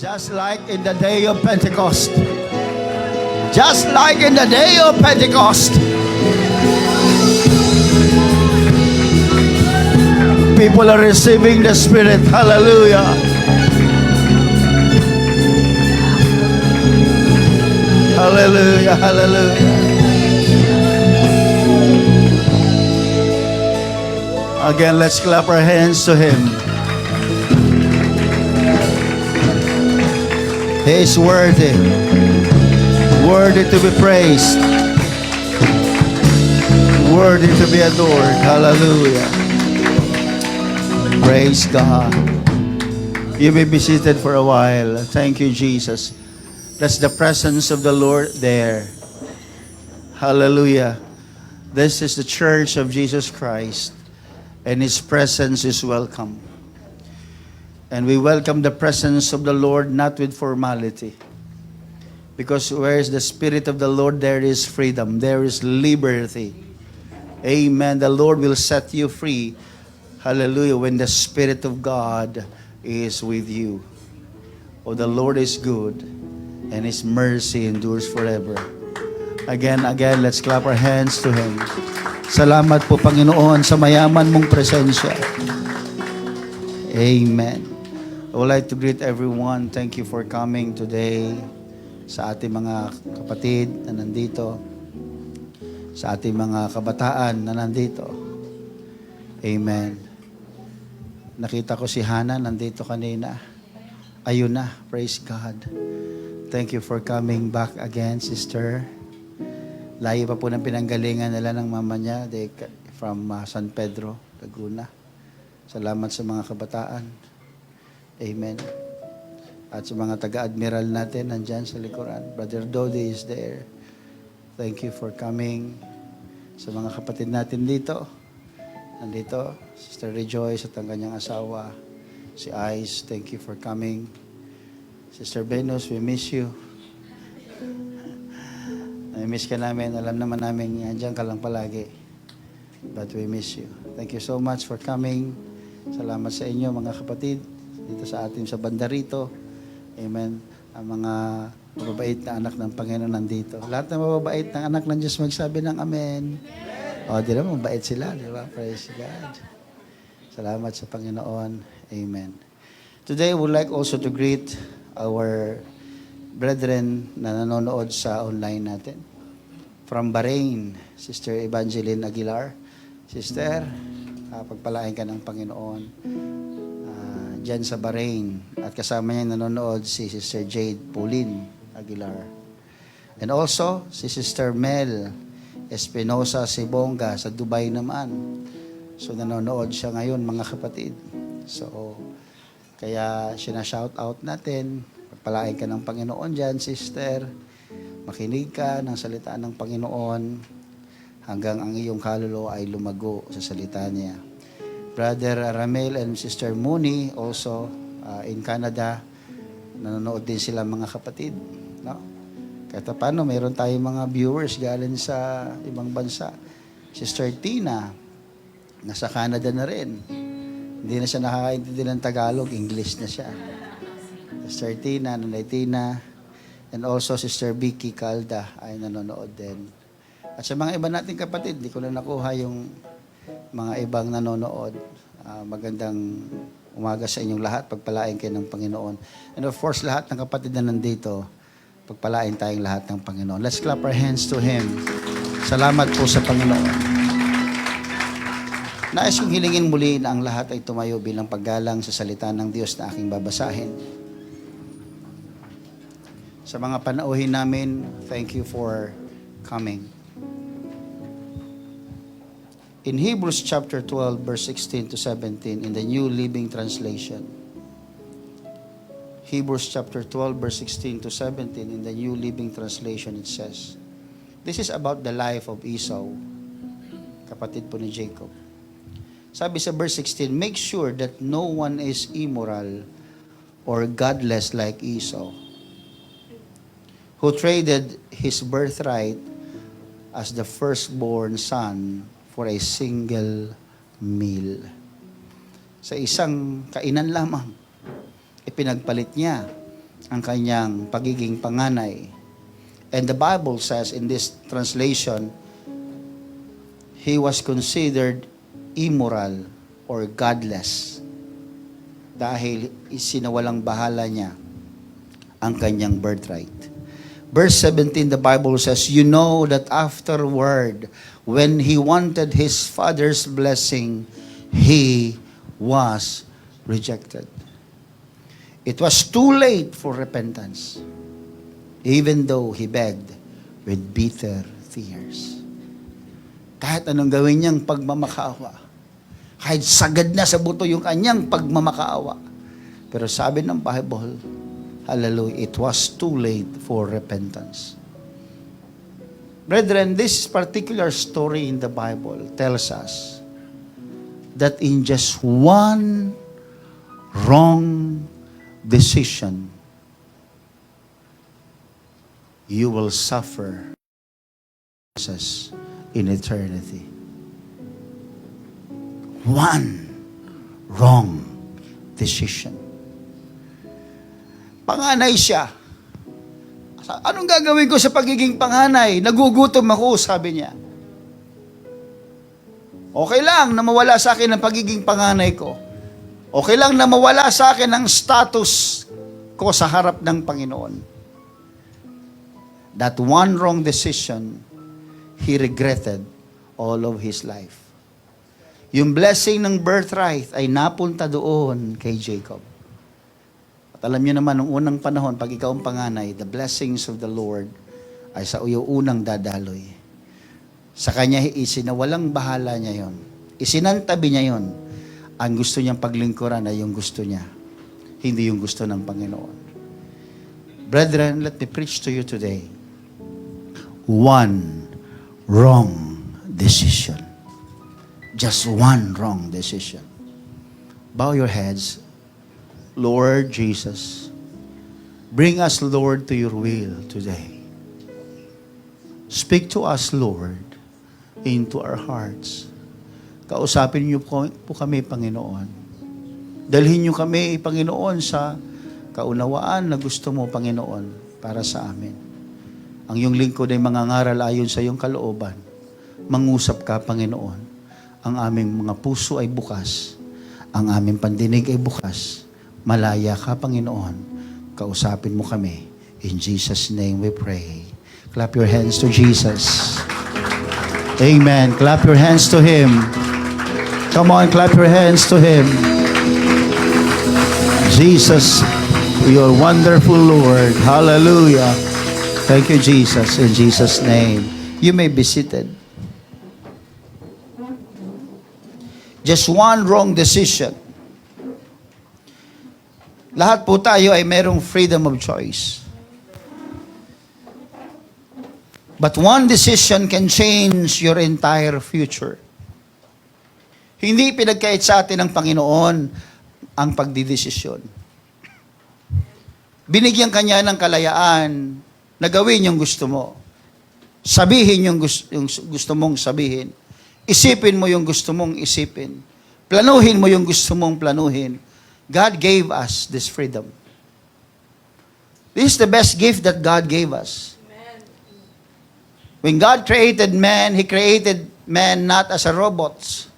Just like in the day of Pentecost. Just like in the day of Pentecost. People are receiving the Spirit. Hallelujah. Hallelujah. Hallelujah. Again, let's clap our hands to Him. He is worthy. Worthy to be praised. Worthy to be adored. Hallelujah. Praise God. You may be seated for a while. Thank you, Jesus. That's the presence of the Lord there. Hallelujah. This is the church of Jesus Christ, and His presence is welcome. And we welcome the presence of the Lord not with formality. Because where is the Spirit of the Lord, there is freedom. There is liberty. Amen. The Lord will set you free. Hallelujah. When the Spirit of God is with you. Oh, the Lord is good, and His mercy endures forever. Again, let's clap our hands to Him. Salamat po, Panginoon, sa mayaman mong presensya. Amen. I would like to greet everyone. Thank you for coming today sa ating mga kapatid na nandito, sa ating mga kabataan na nandito. Amen. Nakita ko si Hannah nandito kanina. Ayun na. Praise God. Thank you for coming back again, sister. Layo pa po ng pinanggalingan nila ng mama niya from San Pedro, Laguna. Salamat sa mga kabataan. Amen. At sa mga taga-admiral natin, nandyan sa likuran. Brother Dodi is there. Thank you for coming. Sa mga kapatid natin dito. Nandito, Sister Rejoice at ang kanyang asawa. Si Ice, thank you for coming. Sister Venus, we miss you. I-miss ka namin. Alam naman namin, andyan ka lang palagi. But we miss you. Thank you so much for coming. Salamat sa inyo, mga kapatid. Dito sa atin sa banda rito. Amen. Ang mga mababait na anak ng Panginoon nandito. Lahat ng mababait na anak ng Diyos magsabi ng Amen. O, di ba? Mabait sila. Di ba? Praise God. Salamat sa Panginoon. Amen. Today, we would like also to greet our brethren na nanonood sa online natin. From Bahrain, Sister Evangeline Aguilar. Sister, pagpalain ka ng Panginoon. Diyan sa Bahrain. At kasama niya nanonood si Sister Jade Pauline Aguilar. And also, si Sister Mel Espinosa Sibonga sa Dubai naman. So, nanonood siya ngayon, mga kapatid. So, kaya shout out natin. Pagpalain ka ng Panginoon diyan, sister. Makinig ka ng salita ng Panginoon hanggang ang iyong kaluluwa ay lumago sa salita niya. Brother Ramel and Sister Mooney also in Canada, nanonood din sila, mga kapatid. No? Kahit paano, mayroon tayong mga viewers galing sa ibang bansa. Sister Tina, nasa Canada na rin. Hindi na siya nakakaintindi ng Tagalog, English na siya. Sister Tina, Nanay Tina, and also Sister Vicky Calda ay nanonood din. At sa mga iba nating kapatid, di ko na nakuha yung mga ibang nanonood. Magandang umaga sa inyong lahat. Pagpalain kayo ng Panginoon. And of course, lahat ng kapatid na nandito, pagpalain tayong lahat ng Panginoon. Let's clap our hands to Him. Salamat po sa Panginoon. Nais kong hilingin muli na ang lahat ay tumayo bilang paggalang sa salita ng Diyos na aking babasahin. Sa mga panauhin namin, thank you for coming. In Hebrews chapter 12, verse 16 to 17, in the New Living Translation. Hebrews chapter 12, verse 16 to 17, in the New Living Translation, it says, this is about the life of Esau, kapatid po ni Jacob. Sabi sa verse 16, make sure that no one is immoral or godless like Esau, who traded his birthright as the firstborn son for a single meal. Sa isang kainan lamang, ipinagpalit niya ang kanyang pagiging panganay. And the Bible says in this translation, he was considered immoral or godless dahil isinawalang bahala niya ang kanyang birthright. Verse 17, the Bible says, you know that afterward, when he wanted his father's blessing, he was rejected. It was too late for repentance, even though he begged with bitter tears. Kahit anong gawin niyang pagmamakaawa, kahit sagad na sa buto yung kanyang pagmamakaawa, pero sabi ng Bible, hallelujah, it was too late for repentance. Brethren, this particular story in the Bible tells us that in just one wrong decision, you will suffer in eternity. One wrong decision. Panganay siya. Anong gagawin ko sa pagiging panganay? Nagugutom ako, sabi niya. Okay lang na mawala sa akin ang pagiging panganay ko. Okay lang na mawala sa akin ang status ko sa harap ng Panginoon. That one wrong decision, he regretted all of his life. Yung blessing ng birthright ay napunta doon kay Jacob. At alam niyo naman, noong unang panahon, pag ikaw ang panganay, the blessings of the Lord ay sa iyo unang dadaloy. Sa kanya, isinawalang bahala niya yon. Isinantabi niya yon. Ang gusto niyang paglingkuran ay yung gusto niya, hindi yung gusto ng Panginoon. Brethren, let me preach to you today. One wrong decision. Just one wrong decision. Bow your heads. Lord Jesus, bring us, Lord, to your will today. Speak to us, Lord, into our hearts. Kausapin niyo po kami, Panginoon. Dalhin niyo kami, Panginoon, sa kaunawaan na gusto mo, Panginoon, para sa amin. Ang iyong lingkod ay mangangaral ayon sa iyong kalooban. Mangusap ka, Panginoon. Ang aming mga puso ay bukas. Ang aming pandinig ay bukas. Malaya ka, Panginoon. Kausapin mo kami. In Jesus' name we pray. Clap your hands to Jesus. Amen. Clap your hands to Him. Come on, clap your hands to Him. Jesus, your wonderful Lord. Hallelujah. Thank you, Jesus. In Jesus' name. You may be seated. Just one wrong decision. Lahat po tayo ay merong freedom of choice. But one decision can change your entire future. Hindi pinagkait sa atin ng Panginoon ang pagdidesisyon. Binigyan kanya ng kalayaan na gawin yung gusto mo. Sabihin yung gusto mong sabihin. Isipin mo yung gusto mong isipin. Planuhin mo yung gusto mong planuhin. God gave us this freedom. This is the best gift that God gave us. When God created man, He created man not as a robots.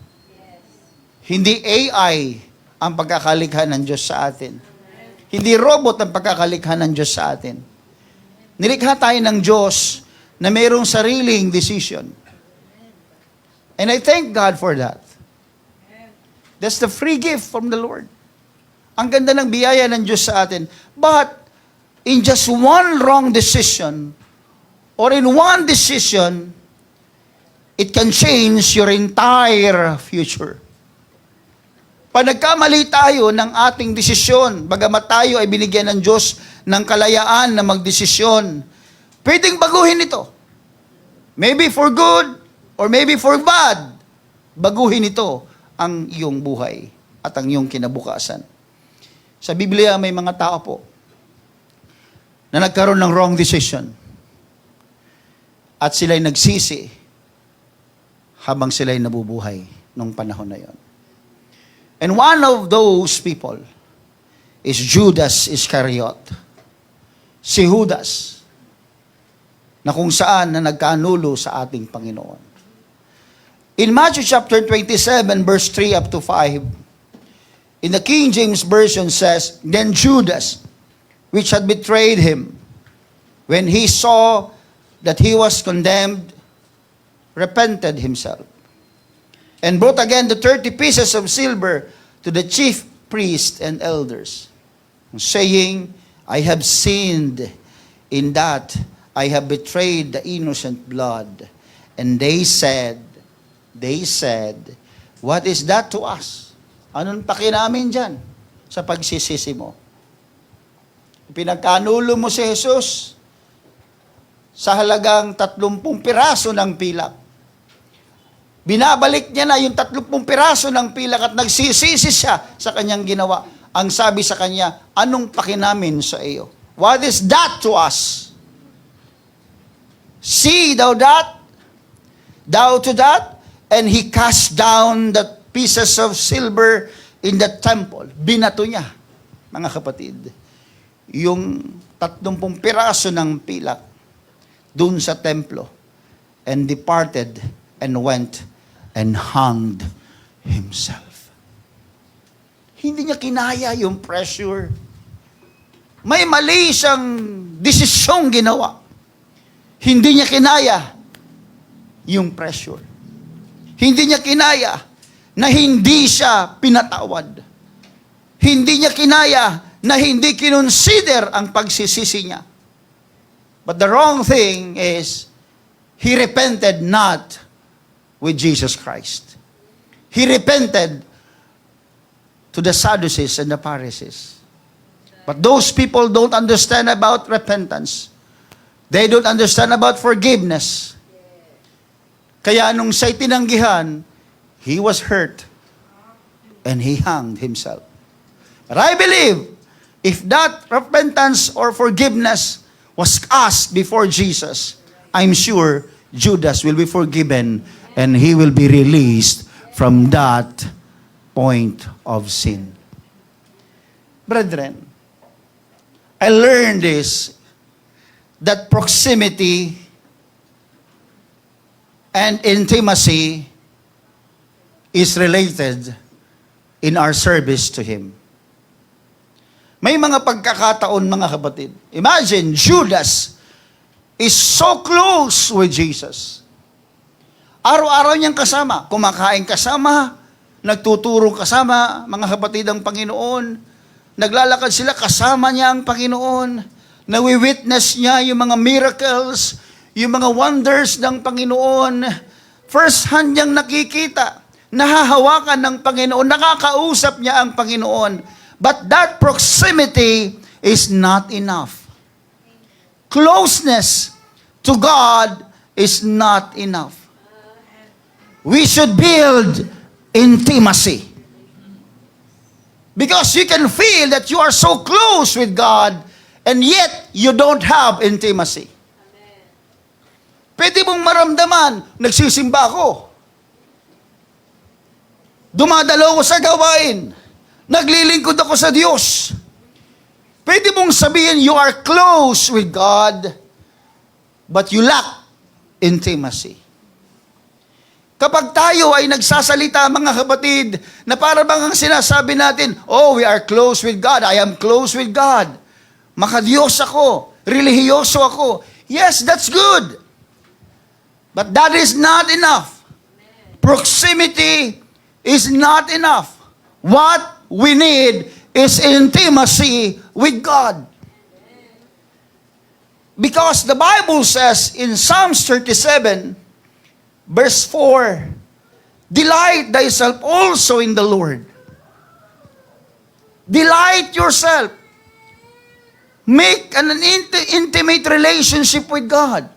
Hindi AI ang pagkakalikha ng Diyos sa atin. Hindi robot ang pagkakalikha ng Diyos sa atin. Nilikha tayo ng Diyos na mayroong sariling decision. And I thank God for that. That's the free gift from the Lord. Ang ganda ng biyaya ng Diyos sa atin. But, in just one wrong decision, or in one decision, it can change your entire future. Pag nagkamali tayo ng ating desisyon, bagamat tayo ay binigyan ng Diyos ng kalayaan na magdesisyon, pwedeng baguhin ito. Maybe for good, or maybe for bad. Baguhin ito ang iyong buhay at ang iyong kinabukasan. Sa Biblia, may mga tao po na nagkaroon ng wrong decision. At sila'y nagsisi habang sila'y nabubuhay nung panahon na yon. And one of those people is Judas Iscariot. si Judas, na kung saan na nagkanulo sa ating Panginoon. In Matthew chapter 27, verse 3 up to 5, in the King James Version says, Then Judas, which had betrayed him, when he saw that he was condemned, repented himself, and brought again the 30 pieces of silver to the chief priests and elders, saying, I have sinned in that I have betrayed the innocent blood. And they said, what is that to us? Anong paki namin dyan sa pagsisisi mo? Pinagkanulo mo si Jesus sa halagang 30 piraso ng pilak. Binabalik niya na yung 30 piraso ng pilak at nagsisisi siya sa kanyang ginawa. Ang sabi sa kanya, anong paki namin sa iyo? What is that to us? See thou that? Thou to that? And he cast down the pieces of silver in the temple. Binato niya, mga kapatid, yung 30 piraso ng pilak dun sa templo, and departed and went and hanged himself. Hindi niya kinaya yung pressure. May mali siyang desisyong ginawa. Hindi niya kinaya yung pressure. Hindi niya kinaya na hindi siya pinatawad. Hindi niya kinaya na hindi kinonsider ang pagsisisi niya. But the wrong thing is, he repented not with Jesus Christ. He repented to the Sadducees and the Pharisees. But those people don't understand about repentance. They don't understand about forgiveness. Kaya nung siya'y tinanggihan, he was hurt and he hanged himself. But I believe, if that repentance or forgiveness was asked before Jesus, I'm sure Judas will be forgiven and he will be released from that point of sin. Brethren, I learned this, that proximity and intimacy is related in our service to Him. May mga pagkakataon, mga kapatid. Imagine, Judas is so close with Jesus. Araw-araw niyang kasama, kumakain kasama, nagtuturo kasama, mga kapatid ang Panginoon, naglalakad sila kasama niya ang Panginoon, nawi-witness niya yung mga miracles, yung mga wonders ng Panginoon, first hand niyang nakikita, nahahawakan ng Panginoon, nakakausap niya ang Panginoon. But that proximity is not enough. Closeness to God is not enough. We should build intimacy. Because you can feel that you are so close with God and yet you don't have intimacy. Pwede mong maramdaman, nagsisimba ako. Dumadalo ko sa gawain. Naglilingkod ako sa Diyos. Pwede mong sabihin, you are close with God, but you lack intimacy. Kapag tayo ay nagsasalita, mga kapatid, na para bang ang sinasabi natin, oh, we are close with God, I am close with God. Makadiyos ako, relihiyoso ako. Yes, that's good. But that is not enough. Proximity is not enough. What we need is intimacy with God. Because the Bible says in Psalms 37, verse 4, delight thyself also in the Lord. Delight yourself. Make an intimate relationship with God.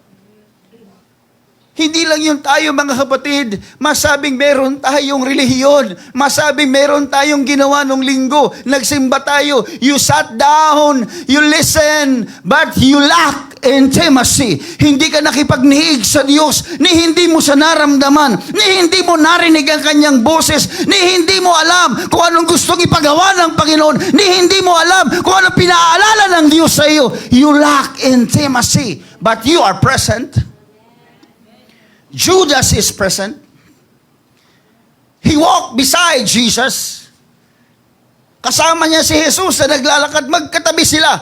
Hindi lang yun tayo, mga kapatid, masabing meron tayong relihiyon, masabing meron tayong ginawa nung linggo, nagsimba tayo, you sat down, you listen, but you lack intimacy. Hindi ka nakipagniig sa Diyos, ni hindi mo siya naramdaman, ni hindi mo narinig ang kanyang boses, ni hindi mo alam kung anong gustong ipagawa ng Panginoon, ni hindi mo alam kung anong pinaalala ng Diyos sa iyo. You lack intimacy, but you are present. Judas is present. He walked beside Jesus. Kasama niya si Jesus na naglalakad, magkatabi sila.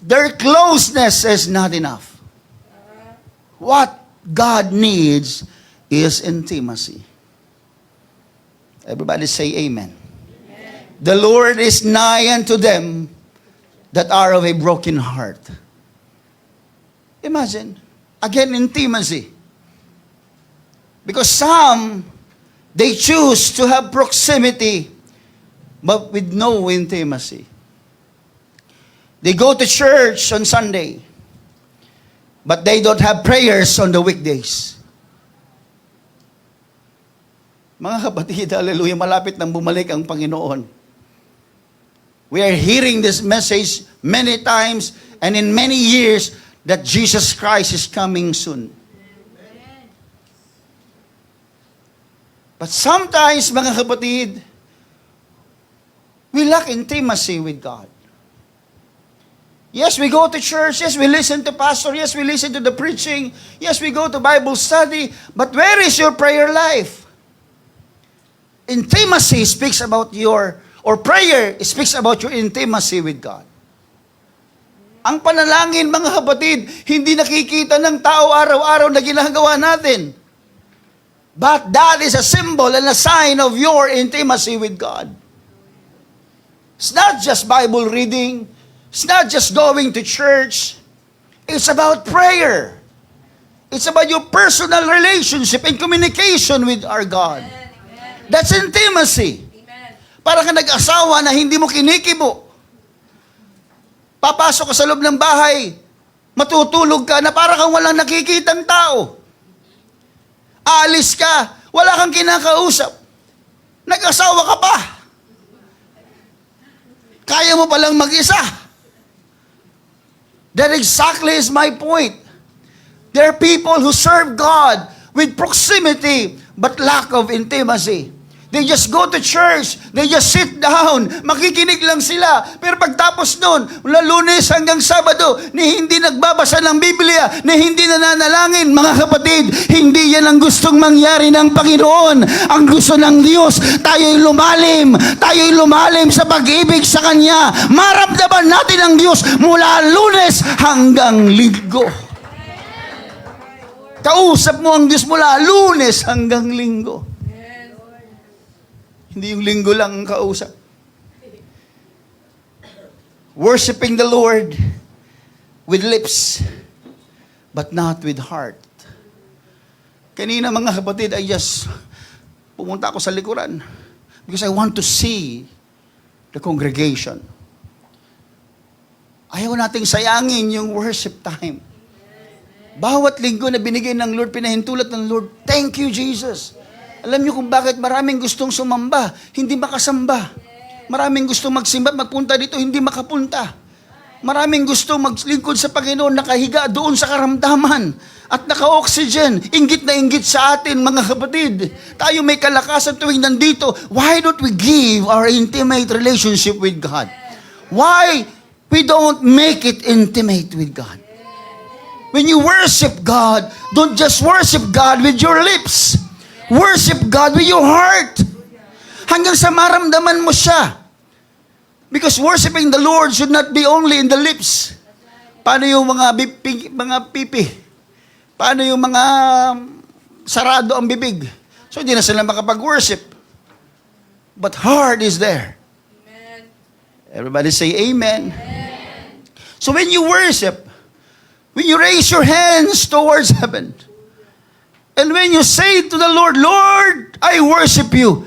Their closeness is not enough. What God needs is intimacy. Everybody say amen. The Lord is nigh unto them that are of a broken heart. Imagine, again, intimacy. Because some, they choose to have proximity, but with no intimacy. They go to church on Sunday, but they don't have prayers on the weekdays. Mga kapatid, hallelujah, malapit nang bumalik ang Panginoon. We are hearing this message many times and in many years that Jesus Christ is coming soon. But sometimes, mga kapatid, we lack intimacy with God. Yes, we go to church. Yes, we listen to pastor. Yes, we listen to the preaching. Yes, we go to Bible study. But where is your prayer life? Intimacy speaks about prayer speaks about your intimacy with God. Ang panalangin, mga kapatid, hindi nakikita ng tao araw-araw na ginagawa natin. But that is a symbol and a sign of your intimacy with God. It's not just Bible reading. It's not just going to church. It's about prayer. It's about your personal relationship and communication with our God. That's intimacy. Para ka nag-asawa na hindi mo kinikibo. Papasok ka sa loob ng bahay, matutulog ka na para kang walang nakikitang tao. Aalis ka, wala kang kinakausap. Nag-asawa ka pa. Kaya mo palang mag-isa. That exactly is my point. There are people who serve God with proximity but lack of intimacy. They just go to church, they just sit down, makikinig lang sila. Pero pagtapos nun, mula Lunes hanggang Sabado, ni hindi nagbabasa ng Biblia, ni hindi nananalangin, mga kapatid, hindi yan ang gustong mangyari ng Panginoon. Ang gusto ng Diyos, tayo'y lumalim sa pag-ibig sa Kanya. Maramdaman natin ang Diyos mula Lunes hanggang Linggo. Kausap mo ang Diyos mula Lunes hanggang Linggo. Hindi yung Linggo lang ang kausap. Worshiping the Lord with lips, but not with heart. Kanina, mga kapatid, pumunta ako sa likuran because I want to see the congregation. Ayaw nating sayangin yung worship time. Bawat linggo na binigay ng Lord, pinahintulot ng Lord, thank you, Jesus. Alam niyo kung bakit maraming gustong sumamba, hindi makasamba. Maraming gustong magsimba, magpunta dito, hindi makapunta. Maraming gustong maglingkod sa Panginoon, nakahiga doon sa karamdaman at naka-oxygen. Inggit na inggit sa atin, mga kapatid. Tayo may kalakasan tuwing nandito. Why don't we give our intimate relationship with God? Why we don't make it intimate with God? When you worship God, don't just worship God with your lips. Worship God with your heart. Hanggang sa maramdaman mo siya. Because worshiping the Lord should not be only in the lips. Paano yung mga pipi? Paano yung mga sarado ang bibig? So hindi na sila makapag-worship. But heart is there. Amen. Everybody say amen. Amen. So when you worship, when you raise your hands towards heaven, and when you say to the Lord, Lord, I worship you,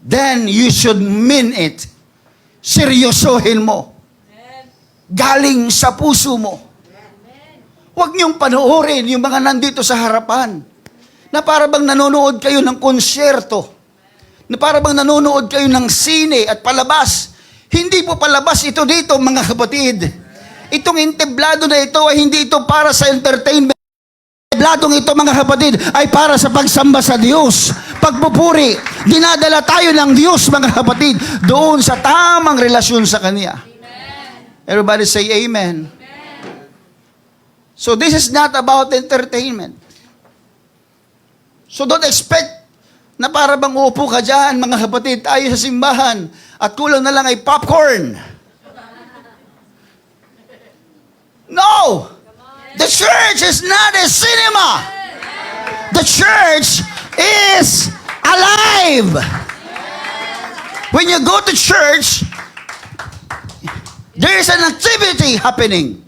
then you should mean it. Seryosohin mo. Galing sa puso mo. Huwag niyong panoorin yung mga nandito sa harapan na para bang nanonood kayo ng konsyerto, na para bang nanonood kayo ng sine at palabas. Hindi po palabas ito dito, mga kapatid. Itong entablado na ito ay hindi ito para sa entertainment. Tabladong ito, mga kapatid, ay para sa pagsamba sa Diyos. Pagpupuri, dinadala tayo ng Diyos, mga kapatid, doon sa tamang relasyon sa Kanya. Amen. Everybody say amen. Amen. So this is not about entertainment. So don't expect na para bang uupo ka dyan, mga kapatid, tayo sa simbahan, at kulang na lang ay popcorn. No! The church is not a cinema. The church is alive. When you go to church, there is an activity happening.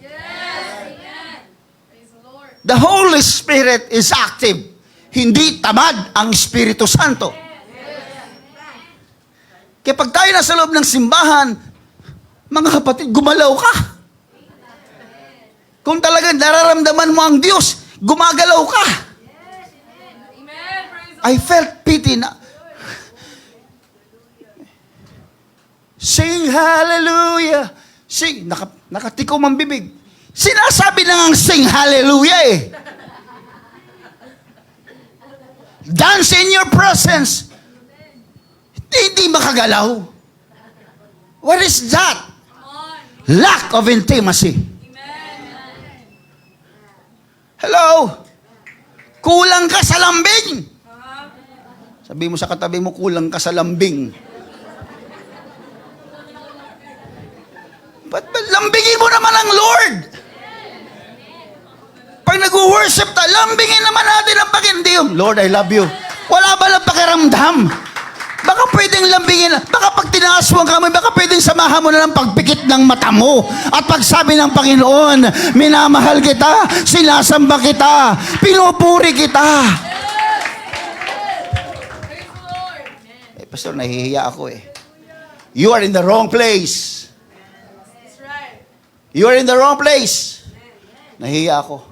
The Holy Spirit is active. Hindi tamad ang Espiritu Santo. Kaya pag tayo nasa loob ng simbahan, mga kapatid, gumalaw ka. Kung talagang nararamdaman mo ang Diyos, gumagalaw ka. I felt pity na. Sing hallelujah. Sing, nakatikom ang bibig. Sinasabi na nga sing hallelujah eh. Dance in your presence. Hindi makagalaw. What is that? Lack of intimacy. Hello? Kulang ka sa lambing. Sabi mo sa katabi mo, kulang ka sa lambing. Ba't lambingin mo naman ang Lord? Pag nag-worship tayo, lambingin naman natin ang Panginoon. Lord, I love you. Wala ba lang pakiramdam? Baka pwedeng lambingin, baka pag tinaas mo ang kamay, baka pwedeng samahan mo na ng pagpikit ng mata mo. At pagsabi ng Panginoon, minamahal kita, sinasamba kita, pinupuri kita. Pastor, nahihiya ako eh. You are in the wrong place. You are in the wrong place. Nahihiya ako.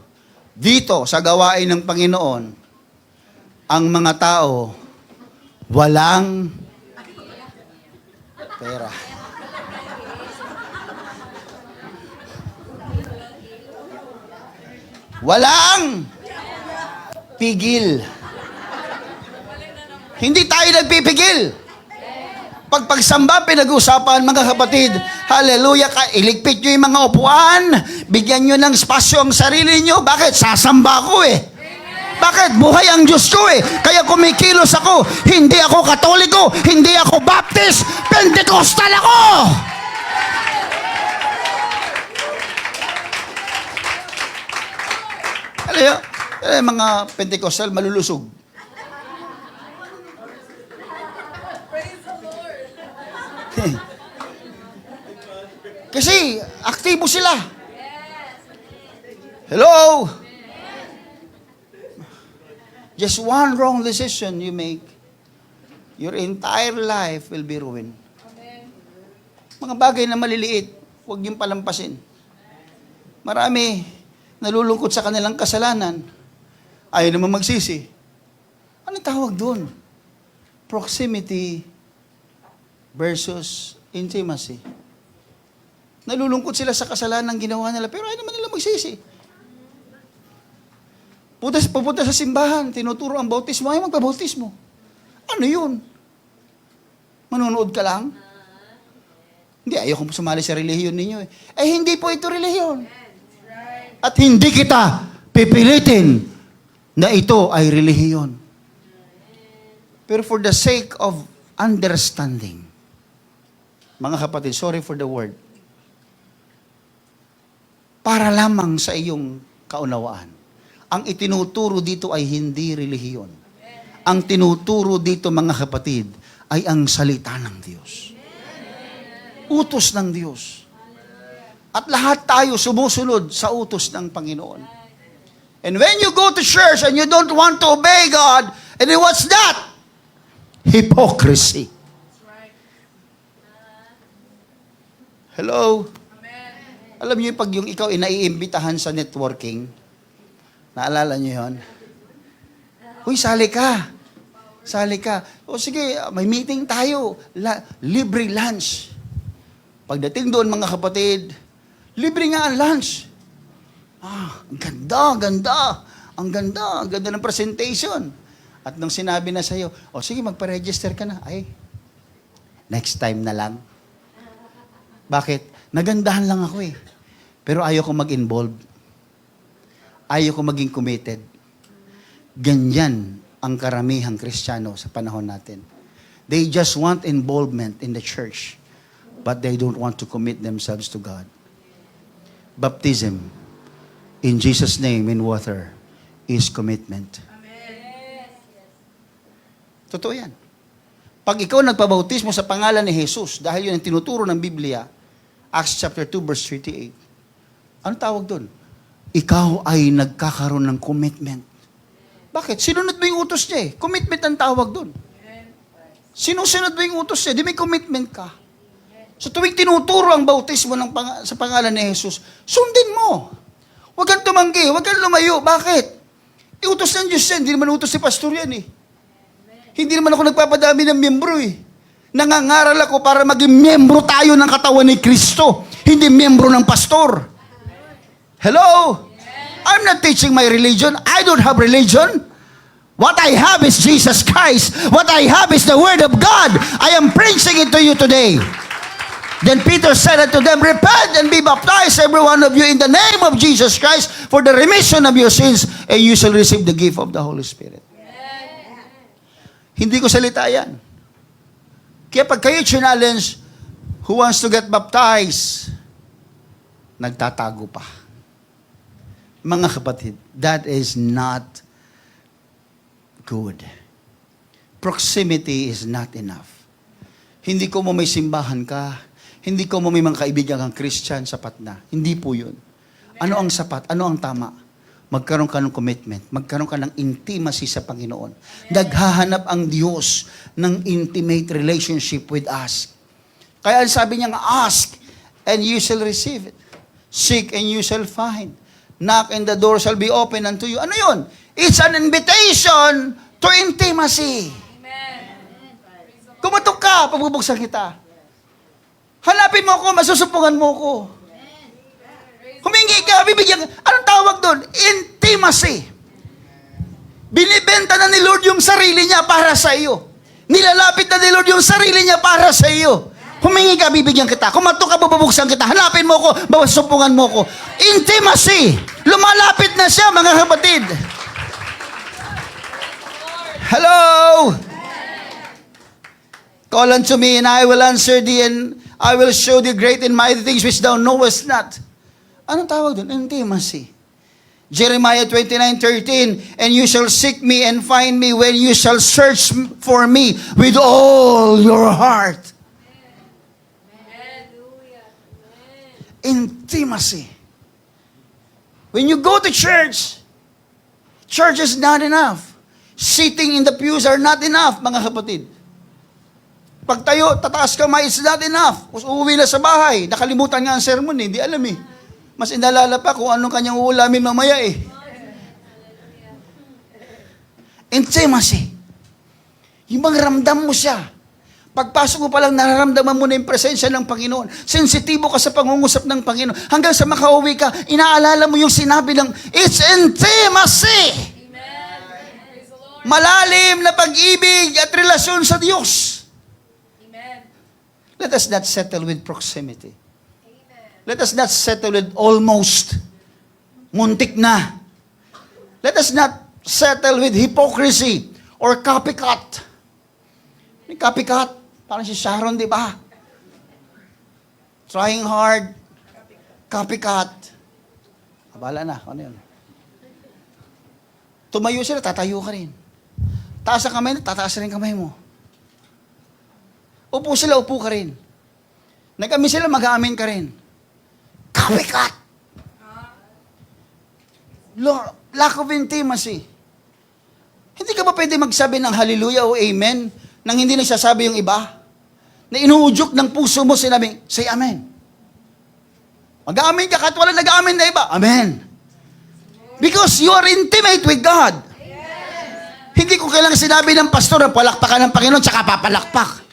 Dito, sa gawain ng Panginoon, ang mga tao, walang pera. Walang pigil. Hindi tayo nagpipigil. Pagsamba, pinag-usapan, mga kapatid, hallelujah, iligpit nyo yung mga upuan, bigyan nyo ng spasyo ang sarili nyo. Bakit? Sasamba ko eh. Bakit? Buhay ang Diyos ko eh. Kaya kumikilos ako. Hindi ako Katoliko, hindi ako Baptist, Pentecostal ako! Mga Pentecostal malulusog. Kasi aktibo sila. Hello? Just one wrong decision you make, your entire life will be ruined. Mga bagay na maliliit, huwag niyong palampasin. Marami nalulungkot sa kanilang kasalanan. Ayaw naman magsisi. Ano tawag doon? Proximity versus intimacy. Nalulungkot sila sa kasalanan ng ginawa nila, pero ayaw naman nila magsisi. Pupunta sa simbahan, tinuturo ang bautismo, ayaw magpabautismo. Ano yun? Manunood ka lang? Hindi, ayaw kong sumali sa relihiyon ninyo eh. Eh, hindi po ito relihiyon. At hindi kita pipilitin na ito ay relihiyon. Pero for the sake of understanding, mga kapatid, sorry for the word, para lamang sa iyong kaunawaan, ang itinuturo dito ay hindi relihiyon. Ang tinuturo dito, mga kapatid, ay ang salita ng Diyos. Utos ng Diyos. At lahat tayo sumusunod sa utos ng Panginoon. And when you go to church and you don't want to obey God, and then what's that? Hypocrisy. Hello? Alam niyo pag yung ikaw inaiimbitahan sa networking, naalala niyo yun? Uy, sali ka. Sali ka. O sige, may meeting tayo. Libre lunch. Pagdating doon, mga kapatid, Libre nga ang lunch. Ang ganda, ganda. Ang ganda, ang ganda ng presentation. At nung sinabi na sa'yo, sige, magpa-register ka na. Ay, next time na lang. Bakit? Nagandahan lang ako eh. Pero ayaw ko mag-involve. Ayaw ko maging committed. Ganyan ang karamihang Kristiyano sa panahon natin. They just want involvement in the church, but they don't want to commit themselves to God. Baptism in Jesus' name in water is commitment. Amen. Totoo yan. Pag ikaw nagpabautismo sa pangalan ni Jesus, dahil yun ang tinuturo ng Biblia, Acts chapter 2 verse 38, ano tawag doon? Ikaw ay nagkakaroon ng commitment. Bakit? Sinunod mo yung utos niya eh. Commitment ang tawag doon. Sinusunod mo yung utos niya, di may commitment ka. So tuwing tinuturo ang bautismo sa pangalan ni Jesus, sundin mo. Huwag kang tumanggi, huwag kang lumayo. Bakit? Iutos ng Diyos yan, hindi naman utos si pastor yan eh. Hindi naman ako nagpapadami ng miyembro eh. Nangangaral ako para maging miyembro tayo ng katawan ni Kristo, hindi miyembro ng pastor. Hello? I'm not teaching my religion. I don't have religion. What I have is Jesus Christ. What I have is the Word of God. I am preaching it to you today. Then Peter said unto them, repent and be baptized, every one of you, in the name of Jesus Christ, for the remission of your sins, and you shall receive the gift of the Holy Spirit. Hindi ko salita yan. Kaya pag kayo challenge, who wants to get baptized, nagtatago pa. Mga kapatid, that is not good. Proximity is not enough. Hindi ko mo may simbahan ka, hindi ko mo may mga kaibigan kang Christian, sapat na. Hindi po yun. Ano ang sapat? Ano ang tama? Magkaroon ka ng commitment. Magkaroon ka ng intimacy sa Panginoon. Naghahanap ang Diyos ng intimate relationship with us. Kaya sabi niya nga, ask and you shall receive it. Seek and you shall find. Knock and the door shall be open unto you. Ano yun? It's an invitation to intimacy. Kumatok ka, pagbubuksan kita. Hanapin mo ako, masusupungan mo ako. Humingi ka, bibigyan ka. Anong tawag doon? Intimacy. Binibenta na ni Lord yung sarili niya para sa iyo. Nilalapit na ni Lord yung sarili niya para sa iyo. Humingi ka, bibigyan kita. Kumatok ka, babubuksan kita. Hanapin mo ako, masusupungan mo ako. Intimacy. Lumalapit na siya, mga kapatid. Hello? Call unto me, and I will answer thee, and I will show thee great and mighty things which thou knowest not. Anong tawag doon? Intimacy. Jeremiah 29:13, and you shall seek me and find me when you shall search for me with all your heart. Intimacy. When you go to church, church is not enough. Sitting in the pews are not enough, mga kapatid. Pag tayo, tataas kamay, it's not enough. Uuwi na sa bahay, nakalimutan nga ang sermon eh, hindi alam eh. Mas inalala pa kung anong kanyang uulamin mamaya eh. Intimacy. Yung bang ramdam mo siya. Pagpasok mo palang nararamdaman mo na yung presensya ng Panginoon. Sensitibo ka sa pangungusap ng Panginoon. Hanggang sa makauwi ka, inaalala mo yung sinabi ng, it's intimacy. Malalim na pag-ibig at relasyon sa Diyos. Let us not settle with proximity. Let us not settle with almost. Muntik na. Let us not settle with hypocrisy or copycat. May copycat. Parang si Sharon, di ba? Trying hard. Copycat. Abala na. Ano yun? Tumayo sila, tatayo ka rin. Taas ang kamay, tataas rin kamay mo. Upo sila, upo ka rin. Nag-amin sila, mag-aamin ka rin. Copycat! Lack of intimacy. Hindi ka ba pwede magsabi ng hallelujah o amen nang hindi nagsasabi yung iba? Na inuudyok ng puso mo, sinabi, say amen. Mag-aamin ka kahit wala nag-aamin na iba. Amen. Because you are intimate with God. Hindi ko kailangan sinabi ng pastor na palakpakan ng Panginoon tsaka papalakpak.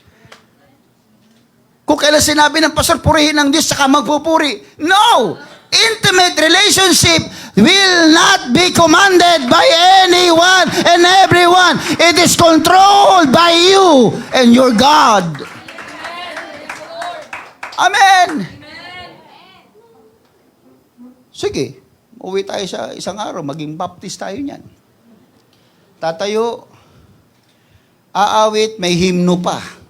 Kung kailan sinabi ng pastor, purihin ang Diyos, saka magpupuri. No! Intimate relationship will not be commanded by anyone and everyone. It is controlled by you and your God. Amen! Sige, uwi tayo sa isang araw, maging baptist tayo niyan. Tatayo, aawit, may himno pa.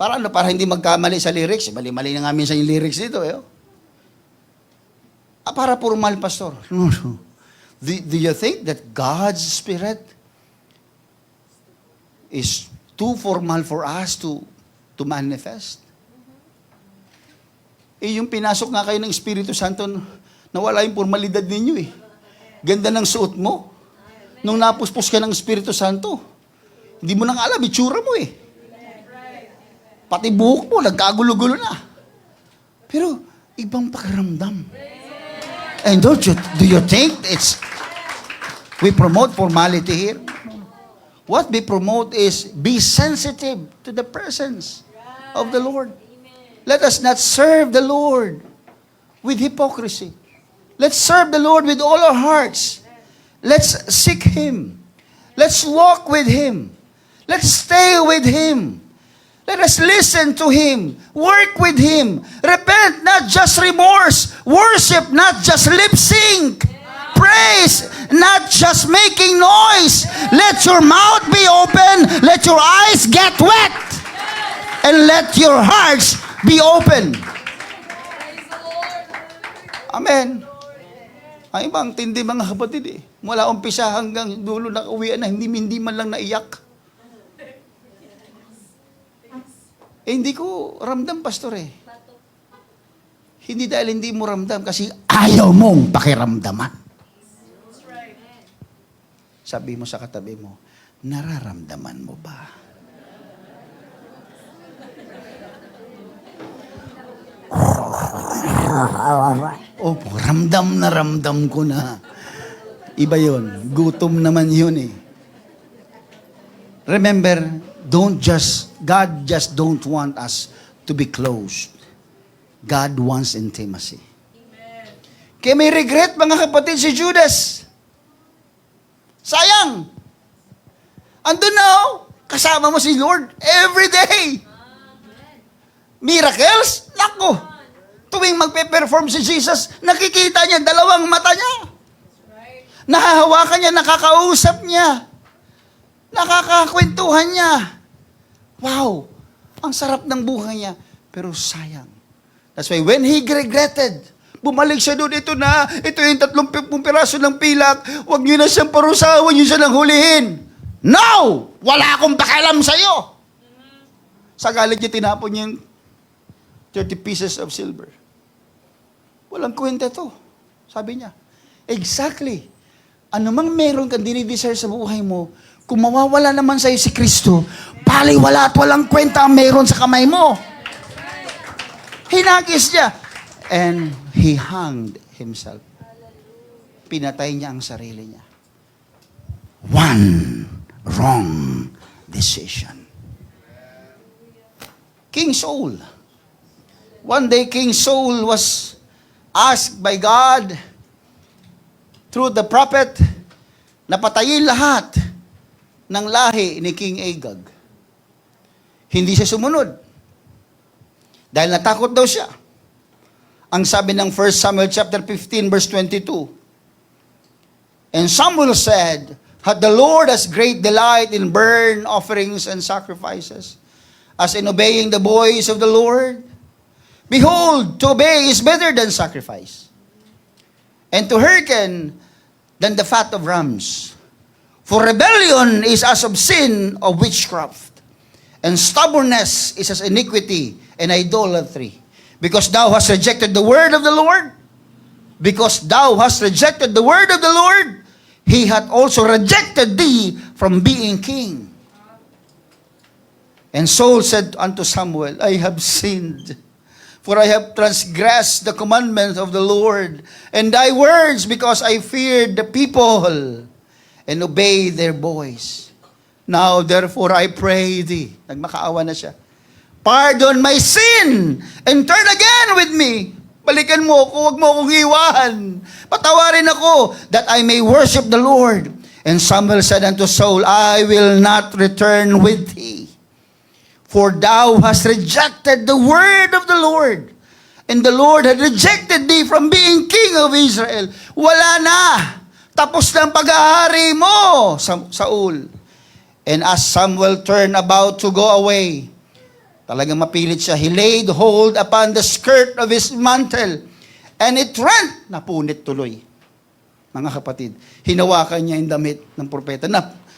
Para ano? Para hindi magkamali sa lyrics. Mali-mali na nga minsan yung lyrics dito. Para formal, pastor. No. Do you think that God's Spirit is too formal for us to manifest? Yung pinasok nga kayo ng Espiritu Santo, nawala yung formalidad ninyo Ganda ng suot mo. Nung napuspos ka ng Espiritu Santo, hindi mo nang alam, itsura mo Pati buhok mo, nagkagulo-gulo na. Pero, ibang pakiramdam. And do you think we promote formality here? What we promote is be sensitive to the presence of the Lord. Let us not serve the Lord with hypocrisy. Let's serve the Lord with all our hearts. Let's seek Him. Let's walk with Him. Let's stay with Him. Let us listen to Him. Work with Him. Repent, not just remorse. Worship, not just lip sync. Praise, not just making noise. Let your mouth be open. Let your eyes get wet. And let your hearts be open. Amen. Ang ibang tindi mga kapatid mula umpisa hanggang dulo nakauwian na hindi man lang naiyak. Hindi ko ramdam, pastor Hindi dahil hindi mo ramdam, kasi ayaw mong pakiramdaman. Sabi mo sa katabi mo, nararamdaman mo ba? Opo, ramdam na ramdam ko na. Iba yun. Gutom naman yun Remember, God just don't want us to be closed. God wants intimacy. Amen. Kaya may regret, mga kapatid, si Judas. Sayang. Andun na kasama mo si Lord every day. Miracles? Nako. Tuwing magpe-perform si Jesus, nakikita niya dalawang mata niya. Nahahawakan niya, nakakausap niya. Nakakakwentuhan niya. Wow! Ang sarap ng buhay niya. Pero sayang. That's why when he regretted, bumalik siya doon, ito yung 30 piraso ng pilak, huwag niyo na siyang parusahan, huwag niyo siya nang hulihin. No! Wala akong pakialam sa'yo. Sa galit niya, tinapon niya yung 30 pieces of silver. Walang kwenta to. Sabi niya. Exactly. Ano mang meron kang dinidesire sa buhay mo, kung mawawala naman sa'yo si Kristo, baliwala at walang kwenta ang meron sa kamay mo. Hinagis niya. And he hanged himself. Pinatay niya ang sarili niya. One wrong decision. King Saul. One day, King Saul was asked by God through the prophet na patayin lahat ng lahi ni King Agag. Hindi siya sumunod. Dahil natakot daw siya. Ang sabi ng 1 Samuel chapter 15 verse 22. And Samuel said, "Had the Lord as great delight in burnt offerings and sacrifices, as in obeying the voice of the Lord? Behold, to obey is better than sacrifice, and to hearken than the fat of rams. For rebellion is as of sin of witchcraft, and stubbornness is as iniquity and idolatry. Because thou hast rejected the word of the Lord, because thou hast rejected the word of the Lord, he hath also rejected thee from being king." And Saul said unto Samuel, "I have sinned, for I have transgressed the commandments of the Lord, and thy words, because I feared the people, and obeyed their voice. Now therefore I pray thee." Nagmakaawa na siya. Pardon my sin and turn again with me. Balikan mo ako, huwag mo akong iwan. Patawarin ako that I may worship the Lord. And Samuel said unto Saul, I will not return with thee. For thou hast rejected the word of the Lord. And the Lord had rejected thee from being king of Israel. Wala na. Tapos na ang pag-aari mo, Saul. And as Samuel turned about to go away, talagang mapilit siya, he laid hold upon the skirt of his mantle, and it rent. Napunit tuloy. Mga kapatid, hinawakan niya yung damit ng propeta,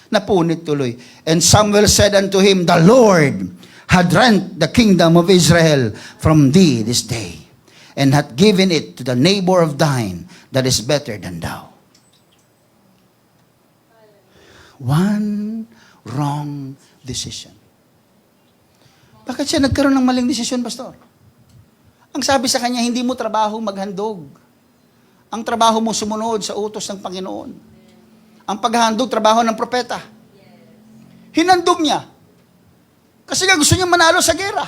napunit tuloy. And Samuel said unto him, the Lord had rent the kingdom of Israel from thee this day, and hath given it to the neighbor of thine that is better than thou. One wrong decision. Bakit siya nagkaroon ng maling desisyon, Pastor? Ang sabi sa kanya, hindi mo trabaho maghandog. Ang trabaho mo sumunod sa utos ng Panginoon. Ang paghahandog, trabaho ng propeta. Hinandog niya. Kasi nga gusto niya manalo sa gera.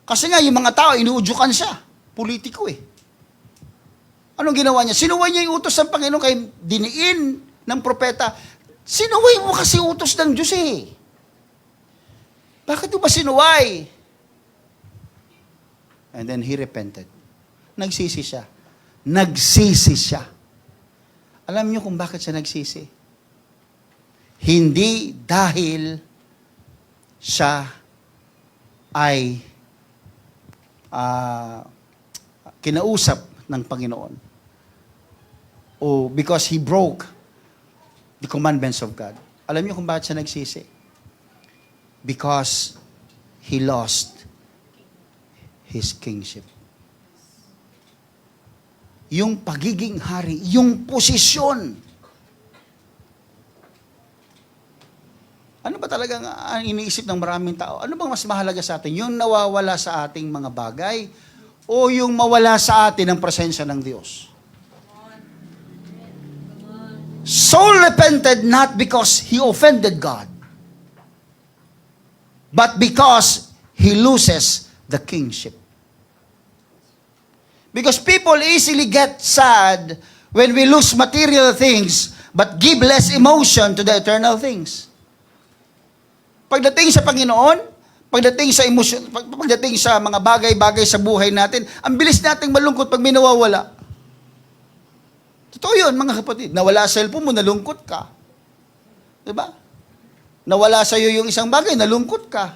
Kasi nga yung mga tao, inuudyukan siya. Politiko eh. Anong ginawa niya? Sinuway niya yung utos ng Panginoon kay diniin ng propeta. Sinuway mo kasi utos ng Diyos eh. Bakit mo ba sinuway? And then he repented. Nagsisi siya. Nagsisi siya. Alam niyo kung bakit siya nagsisi? Hindi dahil siya ay kinausap ng Panginoon. O because he broke the commandments of God. Alam niyo kung bakit siya nagsisi? Because he lost his kingship. Yung pagiging hari, yung posisyon. Ano ba talagang ang iniisip ng maraming tao? Ano bang mas mahalaga sa atin? Yung nawawala sa ating mga bagay o yung mawala sa atin ang presensya ng Diyos? Saul repented not because he offended God, but because he loses the kingship. Because people easily get sad when we lose material things, but give less emotion to the eternal things. Pagdating sa Panginoon, pagdating sa emosyon, pagdating sa mga bagay-bagay sa buhay natin, ang bilis nating malungkot pag may nawawala. Totoo yun, mga kapatid. Nawala sa cellphone mo, nalungkot ka. Diba? Nawala sa iyo yung isang bagay, nalungkot ka.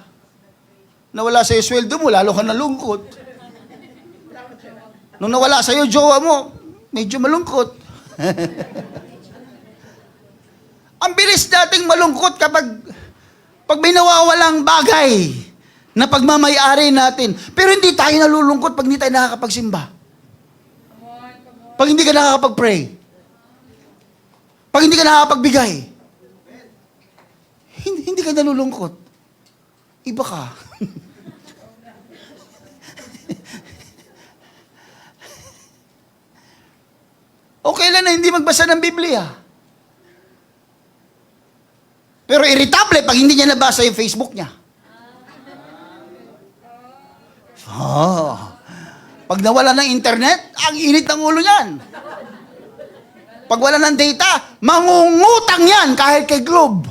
Nawala sa iyo sweldo mo, lalo ka nalungkot. Nung nawala sa iyo jowa mo, medyo malungkot. Ang bilis nating malungkot kapag may nawawalang bagay na pagmamayari natin. Pero hindi tayo nalulungkot pag hindi tayo nakakapagsimba. Pag hindi ka nakakapag-pray. Pag hindi ka nakakapagbigay. Hindi ka nalulungkot. Iba ka. Okay lang na hindi magbasa ng Biblia. Pero irritable pag hindi niya nabasa yung Facebook niya. Pag nawala ng internet, ang init ng ulo niyan. Pag wala ng data, mangungutang yan kahit kay Globe.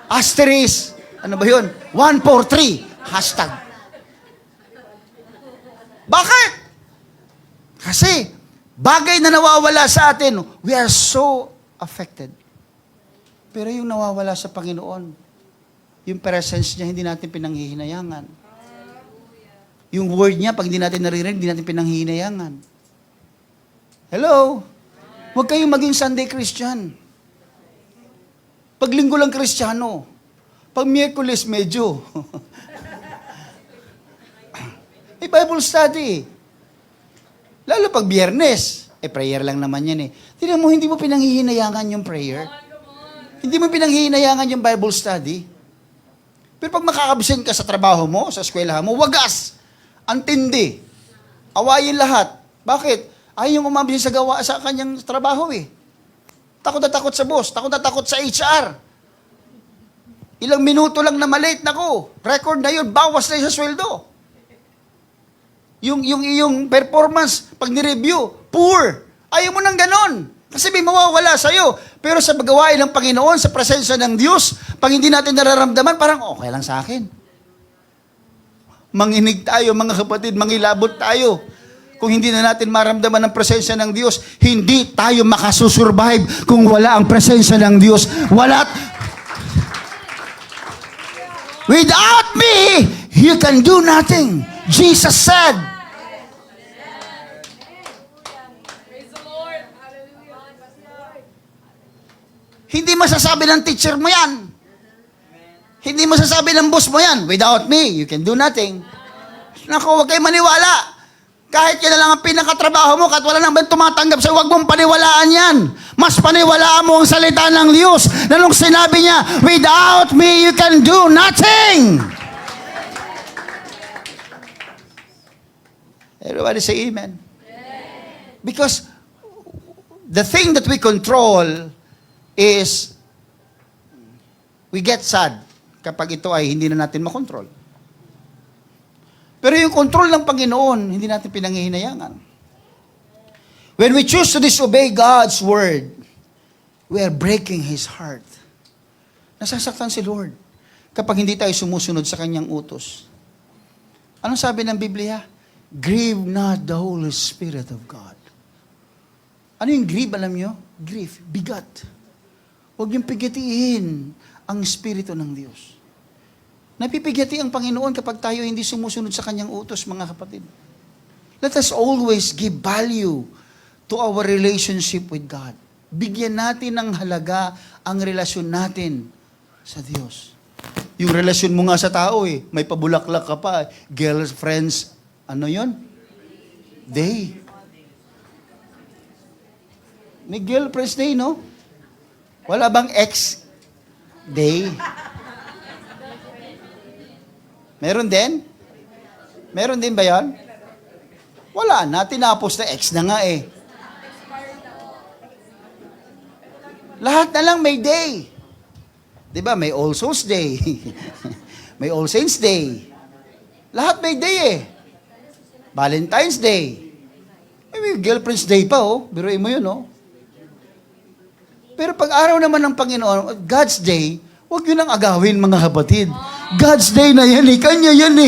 Asterisk. Ano ba yun? 143. Hashtag. Bakit? Kasi, bagay na nawawala sa atin, we are so affected. Pero yung nawawala sa Panginoon, yung presence niya, hindi natin pinanghihinayangan. Yung word niya, pag hindi natin naririnig, hindi natin pinanghihinayangan. Hello? Huwag kayong maging Sunday Christian. Pag linggo lang Kristiyano. Pag Miyerkules, medyo. Bible study. Lalo pag Biyernes, prayer lang naman yan eh. Tignan mo, hindi mo pinanghihinayangan yung prayer. Hindi mo pinanghihinayangan yung Bible study. Pero pag makakabsent ka sa trabaho mo, sa eskwelahan mo, wagas. Antindi. Awayin lahat. Bakit? Ayaw yung umabsent sa kanyang trabaho eh. Takot na takot sa boss. Takot na takot sa HR. Ilang minuto lang na malate, nako, record na yun, bawas na yun sa sweldo. Yung iyong performance, pag ni-review, poor. Ayaw mo nang ganon. Kasi may mawawala sa'yo. Pero sa gawain ng Panginoon, sa presensya ng Diyos, pag hindi natin nararamdaman, parang okay lang sa akin. Manginig tayo, mga kapatid, mangilabot tayo. Kung hindi na natin maramdaman ang presensya ng Diyos, hindi tayo makasusurvive kung wala ang presensya ng Diyos. Without me, you can do nothing. Jesus said. Hindi masasabi ng teacher mo yan. Hindi masasabi ng boss mo yan. Without me, you can do nothing. Naku, huwag kayo maniwala. Kahit yan na lang ang pinakatrabaho mo, kahit wala nang tumatanggap sa'yo, huwag mong paniwalaan yan. Mas paniwalaan mo ang salita ng Diyos na nung sinabi niya, without me, you can do nothing. Everybody say amen. Because the thing that we control is we get sad kapag ito ay hindi na natin makontrol. Pero yung control ng Panginoon, hindi natin pinangihinayangan. When we choose to disobey God's word, we are breaking His heart. Nasasaktan si Lord kapag hindi tayo sumusunod sa Kanyang utos. Anong sabi ng Biblia? Grieve not the Holy Spirit of God. Ano yung grieve, alam nyo? Grief, bigat. Huwag niyong pigatiin ang Espiritu ng Diyos. Napipigati ang Panginoon kapag tayo hindi sumusunod sa Kanyang utos, mga kapatid. Let us always give value to our relationship with God. Bigyan natin ng halaga ang relasyon natin sa Diyos. Yung relasyon mo nga sa tao may pabulaklak ka pa. Girlfriends, ano yon? Day. May girlfriends day, no? Wala bang ex day? Meron din? Meron din ba yan? Wala na, tinapos na ex na nga Lahat na lang may day. Diba? May All Souls Day. May All Saints Day. Lahat may day Valentine's Day. May Girlfriend's Day pa Biruin mo yun Pero pag araw naman ng Panginoon, God's Day, huwag yun ang agawin, mga kapatid. God's Day na yan Kanya yan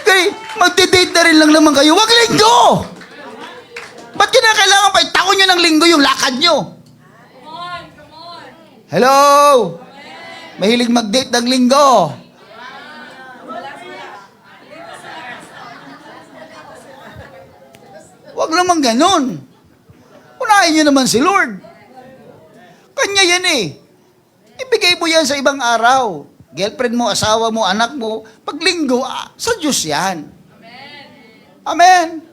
Okay, magde-date na rin lang naman kayo. Huwag linggo! Ba't kinakailangan pa itaon nyo ng linggo yung lakad nyo? Come on. Hello? Mahilig mag-date ng linggo. Huwag naman ganun. Unahin nyo naman si Lord. Kanya yan Ibigay mo yan sa ibang araw. Girlfriend mo, asawa mo, anak mo. Pag linggo, sa Diyos yan. Amen.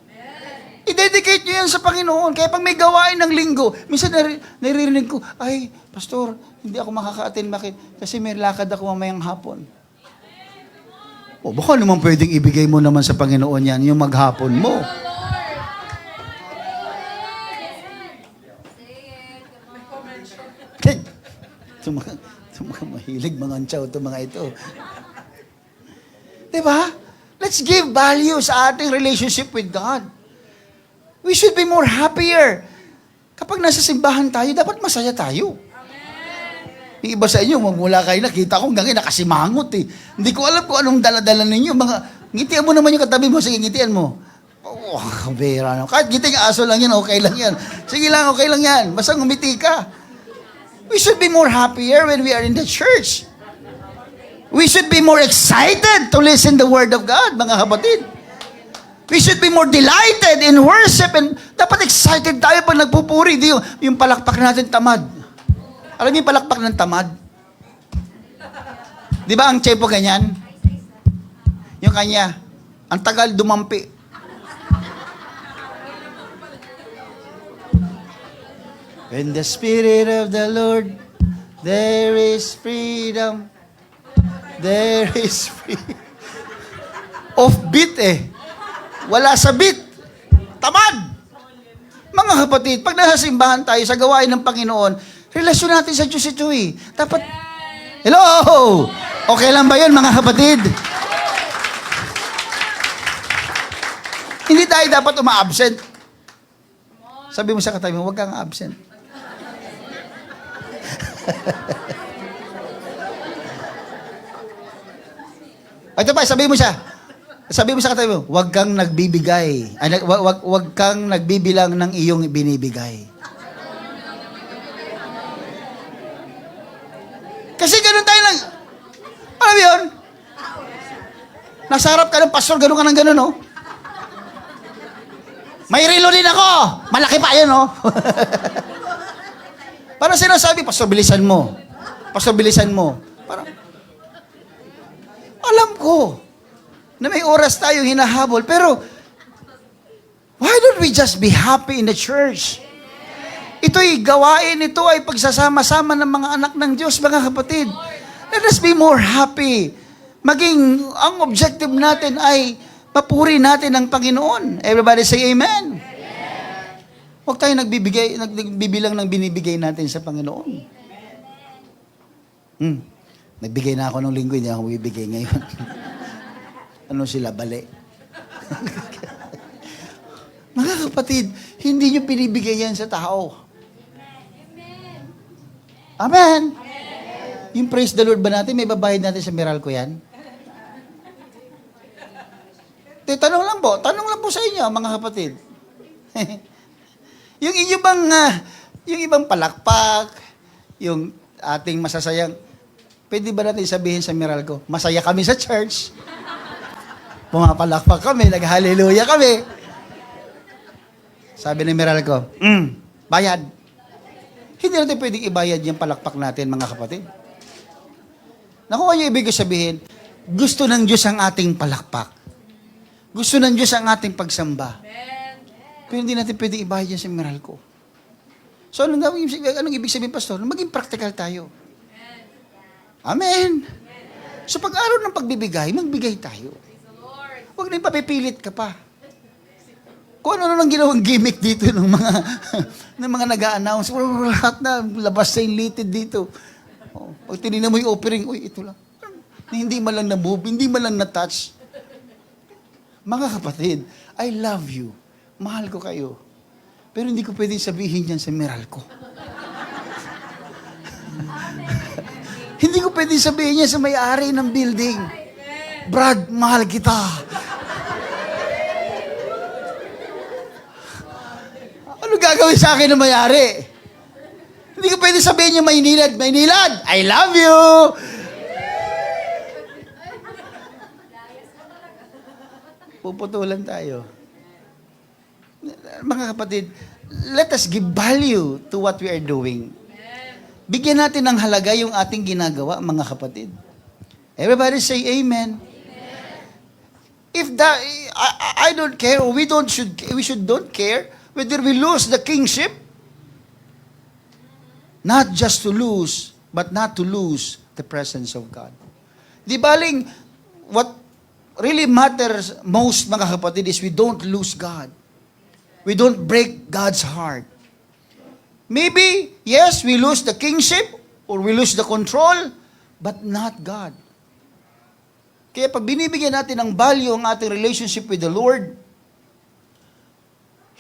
I-dedicate nyo yan sa Panginoon. Kaya pag may gawain ng linggo, minsan naririnig ko, ay, Pastor, hindi ako makaka-attend. Bakit? Kasi may lakad ako mamayang hapon. Baka naman pwedeng ibigay mo naman sa Panginoon yan, yung maghapon mo. Mga mahilig, mga antsaw, mga ito. Diba? Let's give value sa ating relationship with God. We should be more happier. Kapag nasa simbahan tayo, dapat masaya tayo. Yung iba sa inyo, mula kayo nakita ko hanggang nakasimangot Hindi ko alam kung anong dala-dala ninyo. Ngitian mo naman yung katabi mo. Sige, ngitian mo. Kabera na. Kahit ngiting aso lang yan, okay lang yan. Sige lang, okay lang yan. Basta ngumiti ka. We should be more happier when we are in the church. We should be more excited to listen the Word of God, mga kapatid. We should be more delighted in worship. And dapat excited tayo pag nagpupuri. Di yung palakpak natin tamad. Alam niyo yung palakpak ng tamad? Di ba ang tsepo ganyan? Yung kanya, ang tagal dumampi. In the Spirit of the Lord, there is freedom. There is freedom. Off beat Wala sa beat. Tamad. Mga kapatid, pag nasa simbahan tayo sa gawain ng Panginoon, relasyon natin sa Diyos ito Dapat Hello! Okay lang ba yun, mga kapatid? Hindi tayo dapat uma-absent. Sabi mo sa katabi mo, huwag kang absent. Ito pa, sabi mo siya. Sabi mo sa katabi mo, huwag kang nagbibigay. Huwag kang nagbibilang ng iyong binibigay. Kasi ganun tayo lang. Alam mo yun? Nasa harap ka ng pastor, ganun ka ng ganun, no? May relo din ako. Malaki pa yun, no? Parang sinasabi, pastor, bilisan mo. Pastor, bilisan mo. Parang, alam ko na may oras tayong hinahabol, pero why don't we just be happy in the church? Ito'y gawain, ito ay pagsasama-sama ng mga anak ng Diyos, mga kapatid. Let us be more happy. Maging, ang objective natin ay papuri natin ang Panginoon. Everybody say amen. Huwag tayo nagbibilang ng binibigay natin sa Panginoon. Nagbigay na ako nung linggo, hindi ako bibigay ngayon. Ano sila, bali? Mga kapatid, hindi nyo pinibigay yan sa tao. Amen. Yung praise the Lord ba natin, may babayad natin sa Meralco yan? Tanong lang po sa inyo, mga kapatid. Yung ibang palakpak, yung ating masasayang, pwede ba natin sabihin sa Meralco, masaya kami sa church, pumapalakpak kami, nag-hallelujah kami. Sabi ni Meralco, bayad. Hindi natin pwedeng ibayad yung palakpak natin, mga kapatid. Nakuha niyo ibig sabihin, gusto ng Diyos ang ating palakpak. Gusto ng Diyos ang ating pagsamba. Pero hindi natin pwedeng ibayad yan sa Meralco. So, anong ibig sabihin, Pastor? Maging practical tayo. Amen. So, pag-araw ng pagbibigay, magbigay tayo. Huwag na yung papipilit ka pa. Kung ano nang ginawang gimmick dito ng mga nag-a-announce, lahat na labas sa litid dito. Pag tinignan mo yung offering, uy, ito lang. Hindi man lang na-move, hindi man lang na-touch. Mga kapatid, I love you. Mahal ko kayo. Pero hindi ko pwedeng sabihin yan sa Meralco. Hindi ko pwedeng sabihin yan sa may-ari ng building. Brad, mahal kita. Ano gagawin sa akin ng may-ari? Hindi ko pwedeng sabihin yung Maynilad, I love you. Puputulan tayo. Mga kapatid, let us give value to what we are doing. Bigyan natin ng halaga yung ating ginagawa, mga kapatid. Everybody say amen. If that, I don't care, we should don't care whether we lose the kingship, not just to lose, but not to lose the presence of God. Di baling, what really matters most, mga kapatid, is we don't lose God. We don't break God's heart. Maybe, yes, we lose the kingship or we lose the control, but not God. Kaya pag binibigyan natin ng value ang ating relationship with the Lord,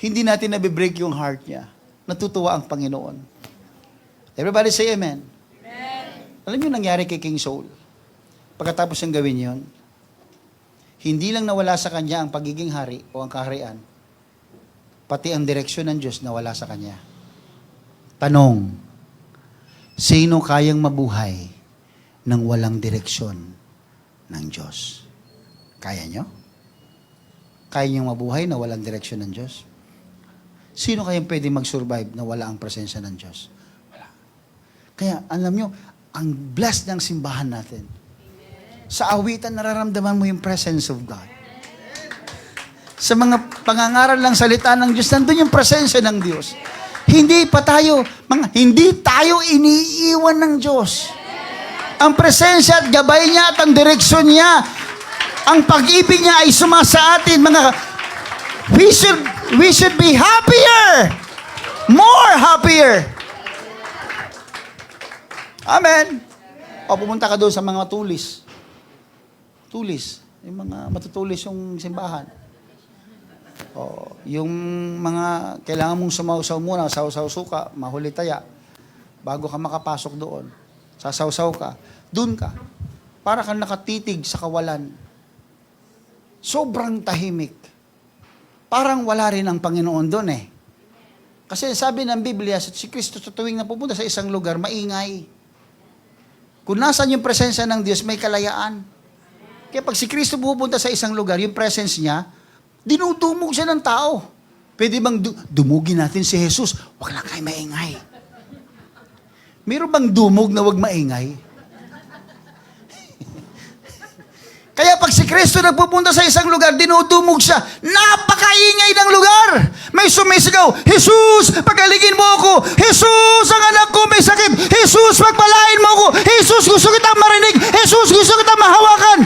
hindi natin nabibreak yung heart niya. Natutuwa ang Panginoon. Everybody say amen. Amen. Alam niyo nangyari kay King Saul? Pagkatapos niyang gawin yon, hindi lang nawala sa kanya ang pagiging hari o ang kaharian, pati ang direksyon ng Diyos nawala sa kanya. Tanong, sino kayang mabuhay nang walang direksyon ng Diyos? Kaya nyo? Kaya nyo mabuhay na walang direksyon ng Diyos? Sino kayang pwede mag-survive na wala ang presensya ng Diyos? Wala. Kaya, alam nyo, ang blessed ng simbahan natin. Sa awitan, nararamdaman mo yung presence of God. Sa mga pangangaral ng salita ng Diyos, nandun yung presensya ng Diyos. Hindi tayo iniiwan ng Diyos. Ang presensya at gabay niya at ang direksyon niya, ang pag-ibig niya ay sumasa atin. We should be happier. More happier. Amen. O pumunta ka doon sa mga tulis. Tulis. Yung mga matutulis yung simbahan. O, yung mga kailangan mong sumausaw muna, sausaw suka, mahuli taya, bago ka makapasok doon. Sasawsaw ka. Doon ka. Para kang nakatitig sa kawalan. Sobrang tahimik. Parang wala rin ang Panginoon doon eh. Kasi sabi ng Biblia, si Kristo sa tuwing na pupunta sa isang lugar, maingay. Kung nasan yung presensya ng Diyos, may kalayaan. Kaya pag si Kristo pupunta sa isang lugar, yung presence niya, dinudumog siya ng tao. Pwede bang dumugin natin si Jesus? Huwag lang kayo maingay. Meron bang dumog na huwag maingay? Kaya pag si Kristo nagpupunta sa isang lugar, dinudumog siya. Napakaingay ng lugar. May sumisigaw, Jesus, pagaligin mo ako. Jesus, ang anak ko may sakit. Jesus, pagpalain mo ako. Jesus, gusto kitang marinig. Jesus, gusto kitang mahawakan.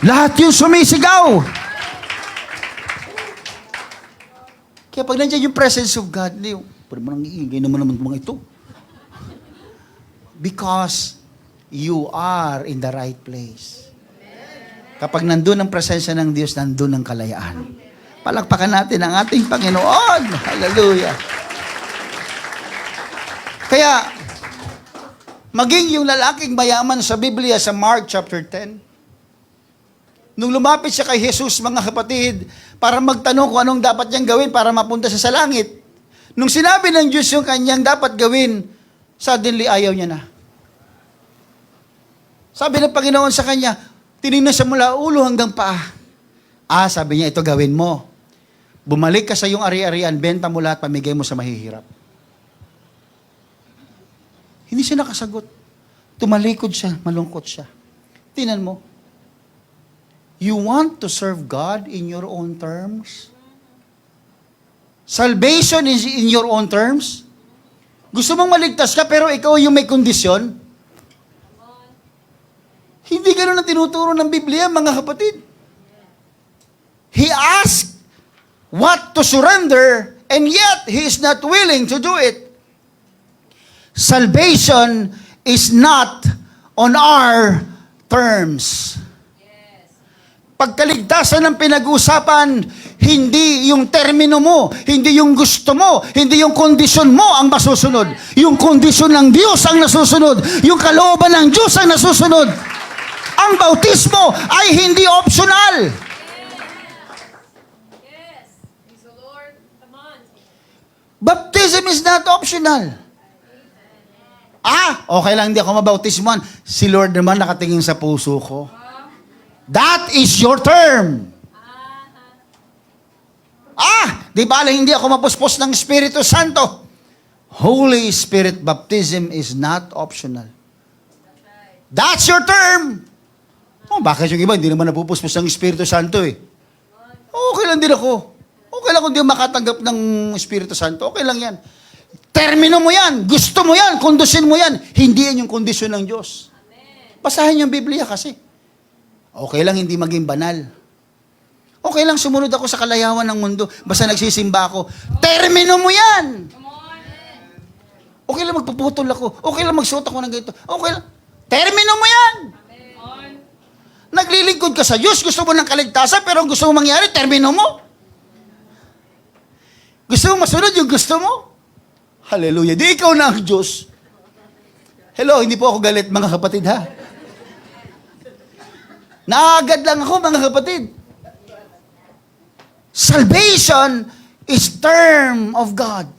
Lahat yung sumisigaw. Kaya pag nandiyan yung presence of God, parang manang iingay naman mga ito. Because you are in the right place. Kapag nandun ang presensya ng Diyos, nandun ang kalayaan. Palakpakan natin ang ating Panginoon. Hallelujah. Kaya, maging yung lalaking mayaman sa Biblia sa Mark chapter 10, nung lumapit siya kay Jesus, mga kapatid, para magtanong kung anong dapat niyang gawin para mapunta siya sa langit, nung sinabi ng Diyos yung kanyang dapat gawin, suddenly ayaw niya na. Sabi ng Panginoon sa kanya, tinignan siya mula ulo hanggang paa. Sabi niya, ito gawin mo. Bumalik ka sa iyong ari-arian, benta mo lahat, pamigay mo sa mahihirap. Hindi siya nakasagot. Tumalikod siya, malungkot siya. Tingnan mo. You want to serve God in your own terms? Salvation is in your own terms? Gusto mong maligtas ka pero ikaw yung may kondisyon? Hindi ganoon ang tinuturo ng Biblia, mga kapatid. He asked what to surrender, and yet he is not willing to do it. Salvation is not on our terms. Pagkaligtasan ng pinag-uusapan, hindi yung termino mo, hindi yung gusto mo, hindi yung kondisyon mo ang masusunod. Yung kondisyon ng Diyos ang nasusunod. Yung kalooban ng Diyos ang nasusunod. Ang bautismo ay hindi optional. Yes. Praise the Lord. Come on. Baptism is not optional. Okay lang hindi ako mabautismoan. Si Lord naman nakatingin sa puso ko. That is your term. Di ba hindi ako mapuspos ng Espiritu Santo? Holy Spirit baptism is not optional. That's your term. Bakit yung iba, hindi naman napupuspos ng Espiritu Santo eh. Okay lang din ako. Okay lang kung di makatanggap ng Espiritu Santo. Okay lang yan. Termino mo yan. Gusto mo yan. Kondusin mo yan. Hindi yan yung kondisyon ng Diyos. Basahin yung Biblia kasi. Okay lang hindi maging banal. Okay lang sumunod ako sa kalayawan ng mundo. Basta nagsisimba ako. Termino mo yan. Okay lang magpuputol ako. Okay lang magsuot ako ng ganito. Okay lang. Termino mo yan. Naglilingkod ka sa Diyos, gusto mo ng kaligtasan, pero ang gusto mo mangyari, termino mo. Gusto mo masunod yung gusto mo? Hallelujah. Di ikaw na ang Diyos. Hello, hindi po ako galit, mga kapatid, ha? Naagad lang ako, mga kapatid. Salvation is term of God.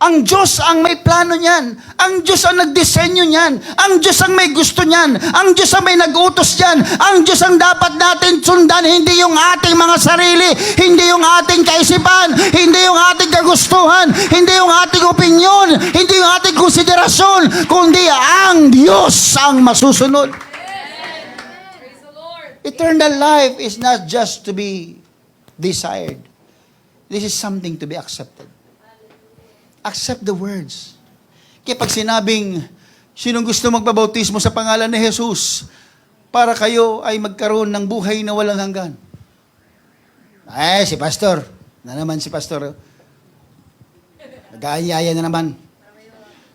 Ang Diyos ang may plano niyan. Ang Diyos ang nagdisenyo niyan. Ang Diyos ang may gusto niyan. Ang Diyos ang may nag-utos niyan. Ang Diyos ang dapat natin sundan. Hindi yung ating mga sarili. Hindi yung ating kaisipan. Hindi yung ating kagustuhan. Hindi yung ating opinyon. Hindi yung ating konsiderasyon. Kundi ang Diyos ang masusunod. Praise the Lord. Eternal life is not just to be desired. This is something to be accepted. Accept the words. Kaya pag sinabing, sinong gusto magpabautismo sa pangalan ni Jesus para kayo ay magkaroon ng buhay na walang hanggan? Si Pastor. Na naman si Pastor. Nag-aanyaya na naman.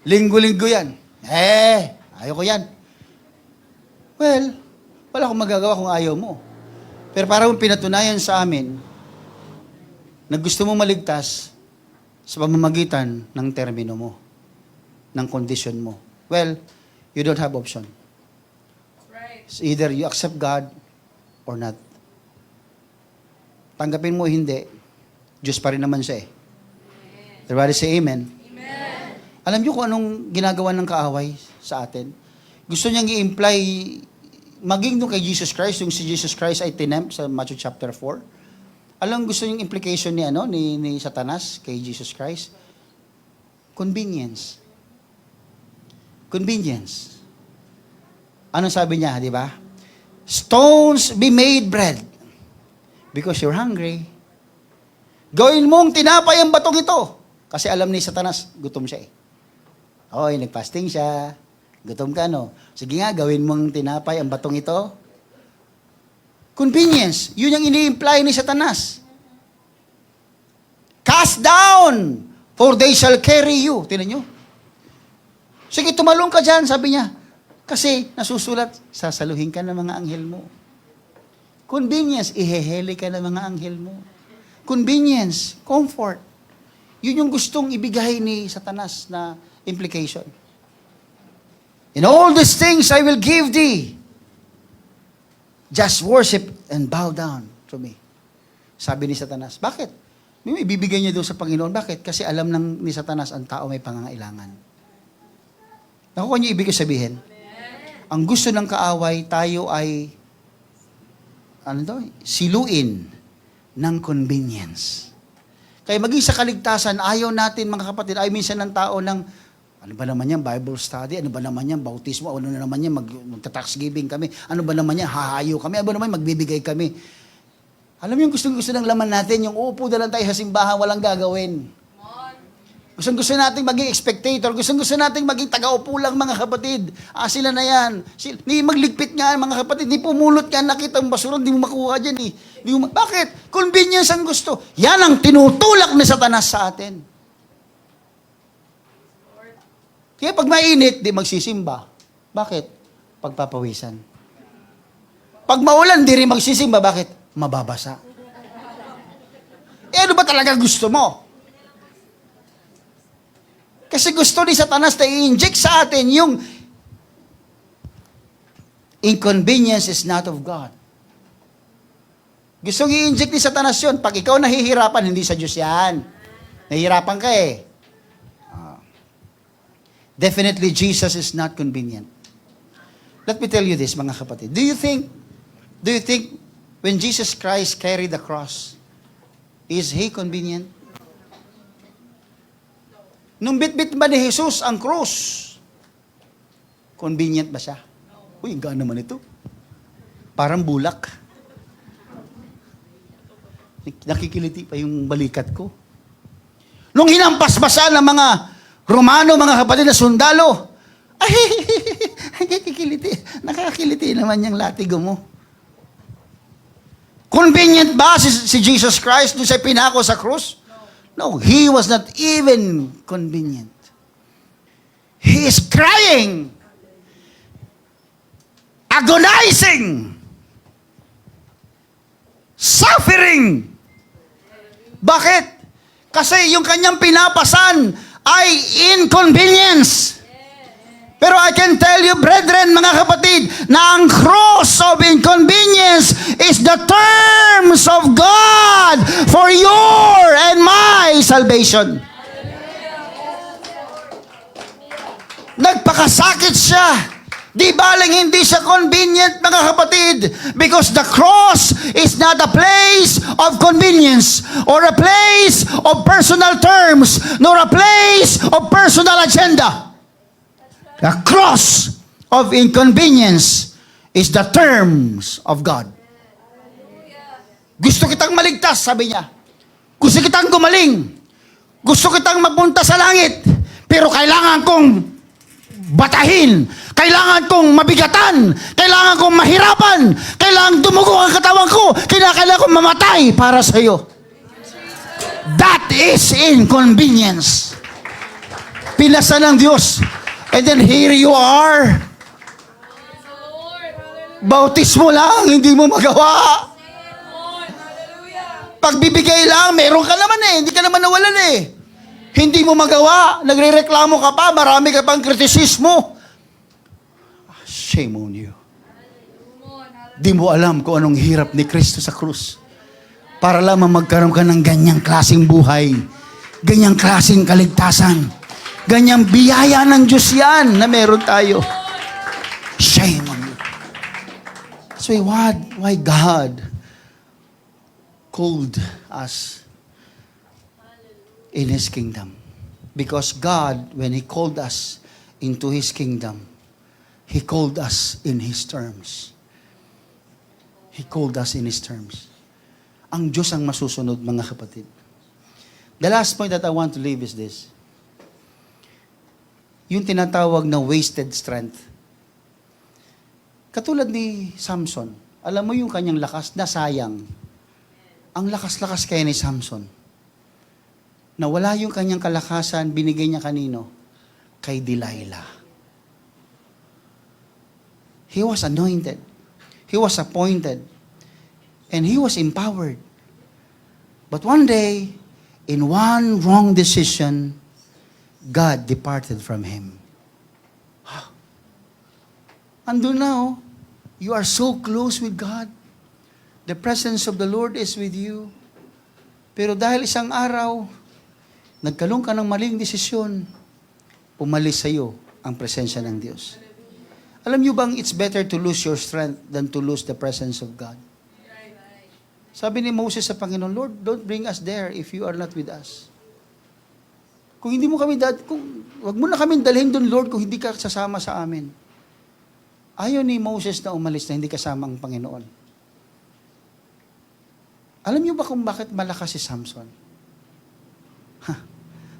Linggo-linggo yan. Ayoko yan. Well, wala akong magagawa kung ayaw mo. Pero para mong pinatunayan sa amin na gusto mo maligtas sa pamamagitan ng termino mo, ng kondisyon mo. Well, you don't have option. Right. It's either you accept God or not. Tanggapin mo o hindi, Diyos pa rin naman siya eh. Everybody say amen. Amen. Alam niyo kung anong ginagawa ng kaaway sa atin? Gusto niyang i-imply, maging doon kay Jesus Christ, yung si Jesus Christ ay tinempt sa Matthew chapter 4. Alam gusto niyang implication ni Satanas kay Jesus Christ? Convenience. Convenience. Anong sabi niya, di ba? Stones be made bread because you're hungry. Gawin mong tinapay ang batong ito. Kasi alam ni Satanas, gutom siya eh. Oy, nagfasting siya. Gutom ka, no? Sige nga, gawin mong tinapay ang batong ito. Convenience. Yun yung ini-imply ni Satanas. Cast down, for they shall carry you. Tinan nyo. Sige, tumalong ka dyan, sabi niya. Kasi nasusulat, sasaluhin ka ng mga anghel mo. Convenience, iheheli ka ng mga anghel mo. Convenience, comfort. Yun yung gustong ibigay ni Satanas na implication. In all these things I will give thee. Just worship and bow down to me. Sabi ni Satanas. Bakit? May ibibigay niya doon sa Panginoon. Bakit? Kasi alam ni Satanas ang tao may pangangailangan. Nakuha niyo ibig sabihin? Ang gusto ng kaaway, tayo ay siluin ng convenience. Kaya maging sa kaligtasan, ayaw natin mga kapatid, ay minsan ng tao ng, ano ba naman yan, Bible study, ano ba naman yan, bautismo, ano na naman yan, magta-thanksgiving kami, ano ba naman yan, hahayo kami, ano ba naman, magbibigay kami. Alam mo yung gusto ng laman natin, yung uupo na lang tayo sa simbahan, walang gagawin. Gusto nating maging spectator, gusto nating maging taga-upo lang mga kapatid. Sila na yan. Ni magligpit nga mga kapatid, ni pumulot nga, nakita ang basura, hindi mo makuha dyan eh. Bakit? Convenience ang gusto. Yan ang tinutulak ni Satanas sa atin. Kaya pag mainit, di magsisimba. Bakit? Pagpapawisan. Pag maulan, di rin magsisimba. Bakit? Mababasa. Ano ba talaga gusto mo? Kasi gusto ni Satanas na i-inject sa atin yung inconvenience is not of God. Gusto i-inject ni Satanas yun. Pag ikaw nahihirapan, hindi sa Diyos yan. Nahihirapan ka eh. Definitely, Jesus is not convenient. Let me tell you this, mga kapatid. Do you think when Jesus Christ carried the cross, is He convenient? Nung bit-bit ba ni Jesus ang krus, convenient ba siya? Uy, ang gaan naman ito. Parang bulak. Nakikiliti pa yung balikat ko. Nung hinampas-basan ng mga Romano, mga kapatid na sundalo, nakakiliti naman yung latigo mo. Convenient ba si Jesus Christ nung siya pinako sa krus? No, He was not even convenient. He is crying, agonizing, suffering. Bakit? Kasi yung kanyang pinapasan ay inconvenience. Pero I can tell you, brethren, mga kapatid, na ang cross of inconvenience is the terms of God for your and my salvation. Nagpakasakit siya. Di baling hindi siya convenient, mga kapatid, because the cross is not a place of convenience or a place of personal terms nor a place of personal agenda. The cross of inconvenience is the terms of God. Gusto kitang maligtas, sabi niya. Gusto kitang gumaling. Gusto kitang mapunta sa langit. Pero kailangan kong batahin. Kailangan kong mabigatan. Kailangan kong mahirapan. Kailangan dumugo ang katawan ko. Kailangan kong mamatay para sa iyo. That is inconvenience. Pinasa ng Diyos. And then here you are. Praise the Lord. Bautismo lang, hindi mo magawa. Pagbibigay lang, meron ka naman eh. Hindi ka naman nawalan eh. Hindi mo magawa. Nagre-reklamo ka pa. Marami ka pang kritisismo. Shame on you. Di mo alam kung anong hirap ni Kristo sa krus. Para lamang magkaroon ka ng ganyang klaseng buhay. Ganyang klaseng kaligtasan. Ganyang biyaya ng Diyos yan na meron tayo. Shame on you. So why God called us in His kingdom? Because God, when He called us into His kingdom, He called us in His terms. He called us in His terms. Ang Diyos ang masusunod, mga kapatid. The last point that I want to leave is this. Yung tinatawag na wasted strength. Katulad ni Samson, alam mo yung kanyang lakas na sayang. Ang lakas-lakas kaya ni Samson. Nawala yung kanyang kalakasan, binigay niya kanino? Kay Delilah. He was anointed. He was appointed. And he was empowered. But one day, in one wrong decision, God departed from him. Andun na oh. You are so close with God. The presence of the Lord is with you. Pero dahil isang araw, nagkalong ka ng maling desisyon, umalis sa iyo ang presensya ng Diyos. Alam niyo bang it's better to lose your strength than to lose the presence of God? Sabi ni Moses sa Panginoon, Lord, don't bring us there if you are not with us. Kung hindi mo kami, wag mo na kami dalhin doon, Lord, kung hindi ka sasama sa amin. Ayaw ni Moses na umalis na hindi kasama ang Panginoon. Alam niyo ba kung bakit malakas si Samson?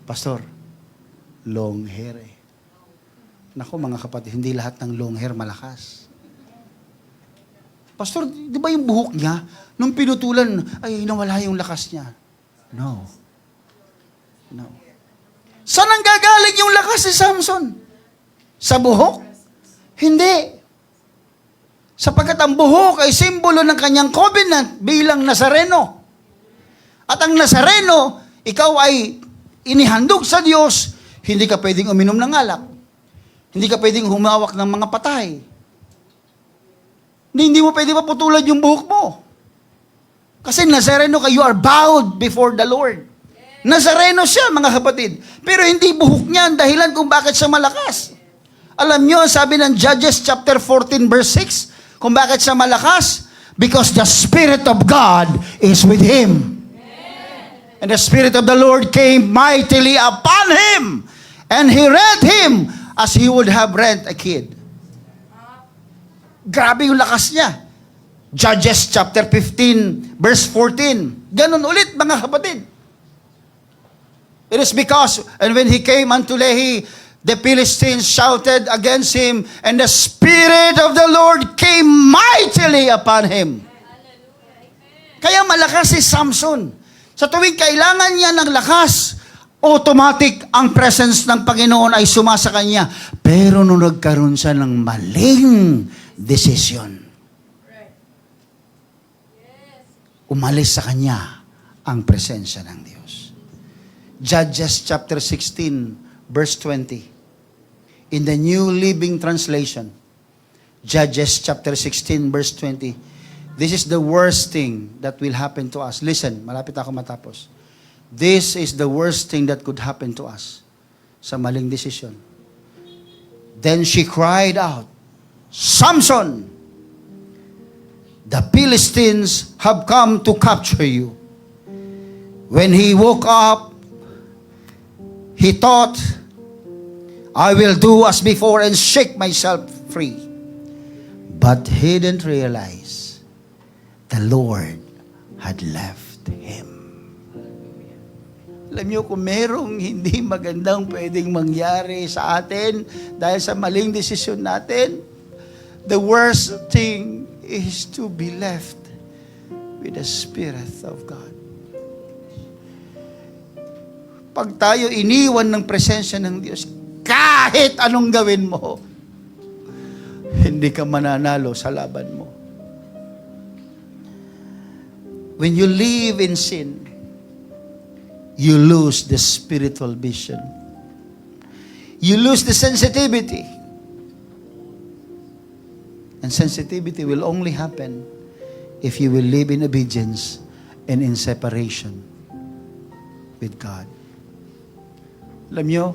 Pastor, long hair eh. Naku mga kapatid, hindi lahat ng long hair malakas. Pastor, di ba yung buhok niya, nung pinutulan, ay nawala yung lakas niya? No. Saan ang gagaling yung lakas ni Samson? Sa buhok? Hindi. Sapagkat ang buhok ay simbolo ng kanyang covenant bilang Nazareno. At ang Nazareno, ikaw ay inihandog sa Diyos, hindi ka pwedeng uminom ng alak. Hindi ka pwedeng humawak ng mga patay. Hindi mo pwedeng maputulan yung buhok mo. Kasi Nazareno ka, you are bowed before the Lord. Nazareno siya, mga kapatid. Pero hindi buhok niya ang dahilan kung bakit siya malakas. Alam niyo, sabi ng Judges chapter 14 verse 6, kung bakit siya malakas? Because the Spirit of God is with him. And the Spirit of the Lord came mightily upon him. And he rent him as he would have rent a kid. Grabe yung lakas niya. Judges chapter 15 verse 14. Ganun ulit, mga kapatid. It is because, and when he came unto Lehi, the Philistines shouted against him, and the Spirit of the Lord came mightily upon him. Kaya malakas si Samson. Sa tuwing kailangan niya ng lakas, automatic ang presence ng Panginoon ay sumasa kanya. Pero nung nagkaroon siya ng maling desisyon, umalis sa kanya ang presensya ng Diyos. Judges chapter 16, verse 20. In the New Living Translation, Judges chapter 16, verse 20. This is the worst thing that will happen to us. Listen, malapit ako matapos. This is the worst thing that could happen to us sa maling desisyon. Then she cried out, Samson, the Philistines have come to capture you. When he woke up, he thought, I will do as before and shake myself free. But he didn't realize the Lord had left him. Alam niyo, kung merong hindi magandang pwedeng mangyari sa atin dahil sa maling desisyon natin, the worst thing is to be left with the Spirit of God. Pag tayo iniwan ng presensya ng Diyos, kahit anong gawin mo, hindi ka mananalo sa laban mo. When you live in sin, you lose the spiritual vision. You lose the sensitivity. And sensitivity will only happen if you will live in obedience and in separation with God. Alam nyo,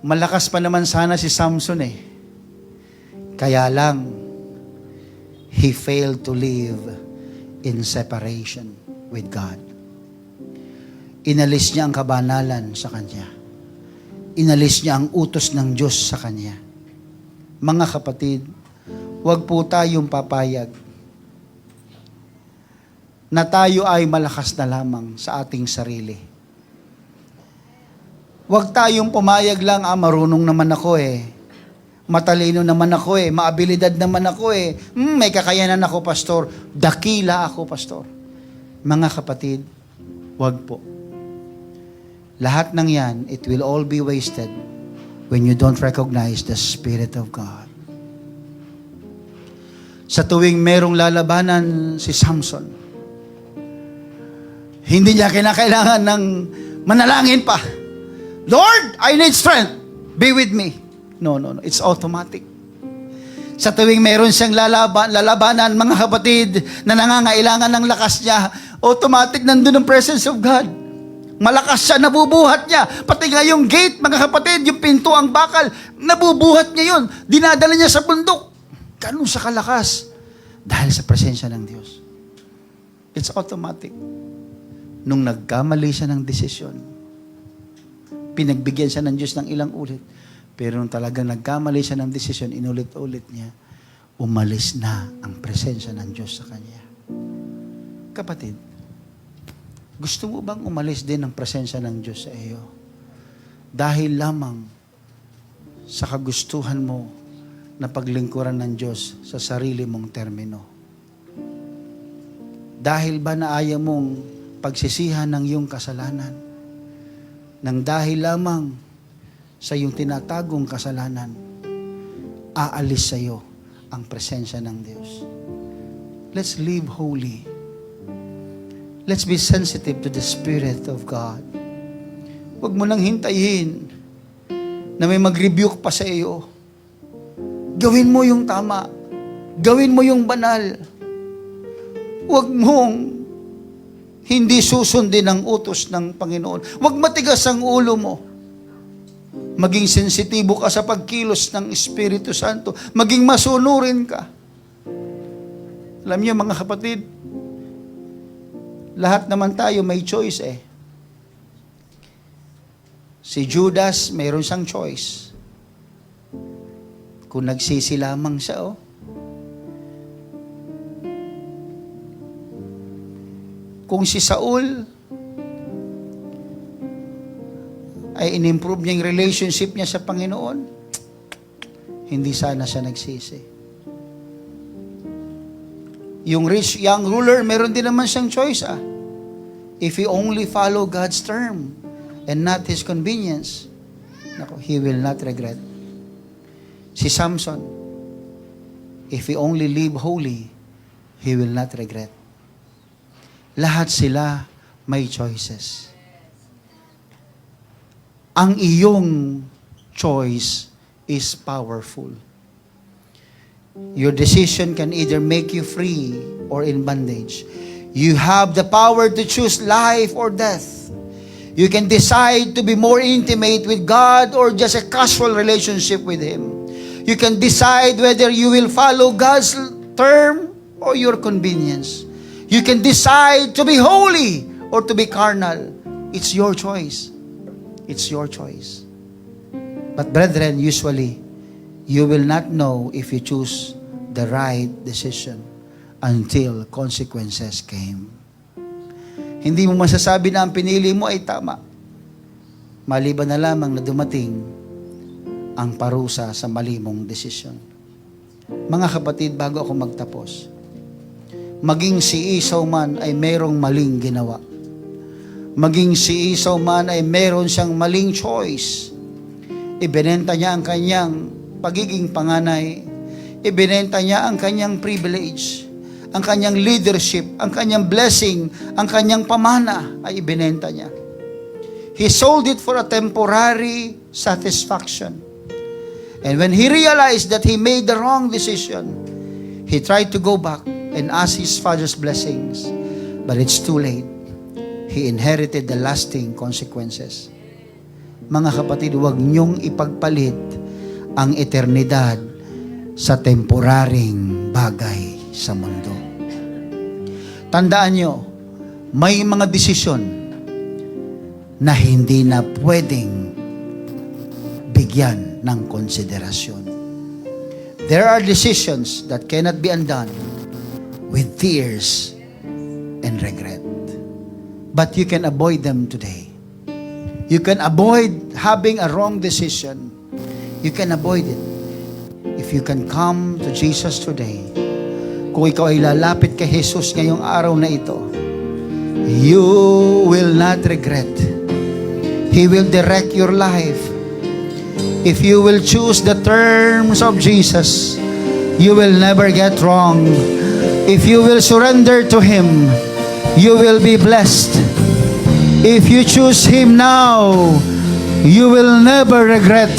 malakas pa naman sana si Samson eh. Kaya lang, he failed to live in separation with God. Inalis niya ang kabanalan sa kanya. Inalis niya ang utos ng Diyos sa kanya. Mga kapatid, huwag po tayong papayag na tayo ay malakas na lamang sa ating sarili. Huwag tayong pumayag lang, marunong naman ako eh. Matalino naman ako eh. Maabilidad naman ako eh. May kakayanan ako, pastor. Dakila ako, pastor. Mga kapatid, huwag po. Lahat ng yan, it will all be wasted when you don't recognize the Spirit of God. Sa tuwing merong lalabanan si Samson, hindi niya kinakailangan ng manalangin pa. Lord, I need strength. Be with me. No. It's automatic. Sa tuwing meron siyang lalabanan, mga kapatid, na nangangailangan ng lakas niya, automatic nandun ang presence of God. Malakas siya, nabubuhat niya. Pati nga yung gate, mga kapatid, yung pinto, ang bakal, nabubuhat niya yun. Dinadala niya sa bundok. Ganun sa kalakas. Dahil sa presensya ng Diyos. It's automatic. Nung nagkamali siya ng desisyon, pinagbigyan siya ng Diyos ng ilang ulit. Pero nung talagang nagkamali siya ng desisyon, inulit-ulit niya, umalis na ang presensya ng Diyos sa kanya. Kapatid, gusto mo bang umalis din ang presensya ng Diyos sa iyo? Dahil lamang sa kagustuhan mo na paglingkuran ng Diyos sa sarili mong termino. Dahil ba na ayaw mong pagsisihan ng iyong kasalanan? Nang dahil lamang sa iyong tinatagong kasalanan, aalis sa iyo ang presensya ng Diyos. Let's live holy. Let's be sensitive to the Spirit of God. Huwag mo nang hintayin na may mag-rebuke pa sa iyo. Gawin mo yung tama. Gawin mo yung banal. Huwag mong hindi susundin ang utos ng Panginoon. Huwag matigas ang ulo mo. Maging sensitibo ka sa pagkilos ng Espiritu Santo. Maging masunurin ka. Alam niyo mga kapatid, lahat naman tayo may choice eh. Si Judas, mayroon siyang choice. Kung nagsisi lamang siya, Kung si Saul ay in-improve niya yung relationship niya sa Panginoon, hindi sana siya nagsisi. Yung rich young ruler, meron din naman siyang choice. If he only follow God's term and not his convenience, he will not regret. Si Samson, if he only live holy, he will not regret. Lahat sila may choices. Ang iyong choice is powerful. Your decision can either make you free or in bondage. You have the power to choose life or death. You can decide to be more intimate with God or just a casual relationship with Him. You can decide whether you will follow God's term or your convenience. You can decide to be holy or to be carnal. It's your choice. It's your choice. But brethren, usually, you will not know if you choose the right decision until consequences came. Hindi mo masasabi na ang pinili mo ay tama. Maliban na lamang na dumating ang parusa sa mali mong desisyon. Mga kapatid, bago ako magtapos, maging si Esau man ay merong maling ginawa. Maging si Esau man ay meron siyang maling choice. Ibinenta niya ang kanyang pagiging panganay. Ibinenta niya ang kanyang privilege, ang kanyang leadership, ang kanyang blessing, ang kanyang pamana ay ibinenta niya. He sold it for a temporary satisfaction. And when he realized that he made the wrong decision, he tried to go back and ask his father's blessings. But it's too late. He inherited the lasting consequences. Mga kapatid, huwag niyong ipagpalit ang eternidad sa temporaring bagay sa mundo. Tandaan niyo, may mga desisyon na hindi na pwedeng bigyan ng konsiderasyon. There are decisions that cannot be undone with tears and regret. But you can avoid them today. You can avoid having a wrong decision. You can avoid it if you can come to Jesus today. Kung ikaw ay lalapit kay Jesus ngayong araw na ito, you will not regret. He will direct your life. If you will choose the terms of Jesus, you will never get wrong. If you will surrender to Him, you will be blessed. If you choose Him now, you will never regret.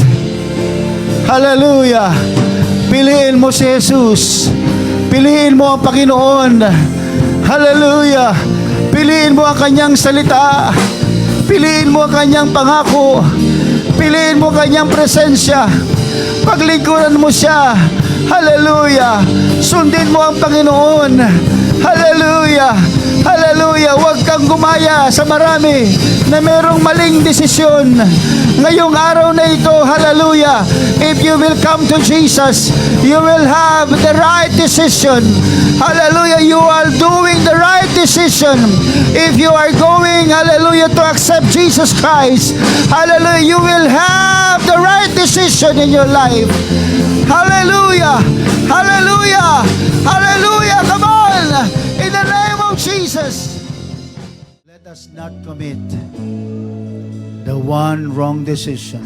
Hallelujah! Piliin mo si Jesus. Piliin mo ang Panginoon. Hallelujah! Piliin mo ang kanyang salita. Piliin mo ang kanyang pangako. Piliin mo ang kanyang presensya. Paglingkuran mo siya. Hallelujah! Sundin mo ang Panginoon. Hallelujah! Hallelujah! Huwag kang gumaya sa marami na merong maling desisyon. Ngayong araw na ito, hallelujah, if you will come to Jesus, you will have the right decision. Hallelujah, you are doing the right decision. If you are going, hallelujah, to accept Jesus Christ, hallelujah, you will have the right decision in your life. Hallelujah! Hallelujah! Hallelujah! Come on! In the name of Jesus. Let us not commit the one wrong decision.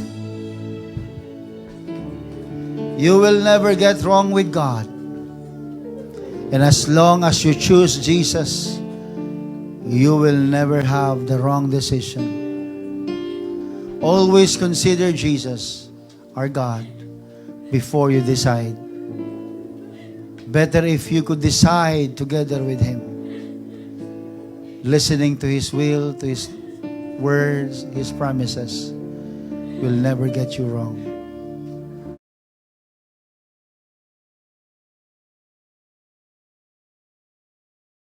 You will never get wrong with God. And as long as you choose Jesus, you will never have the wrong decision. Always consider Jesus, our God, before you decide. Better if you could decide together with Him, listening to His will, to His words, His promises will never get you wrong.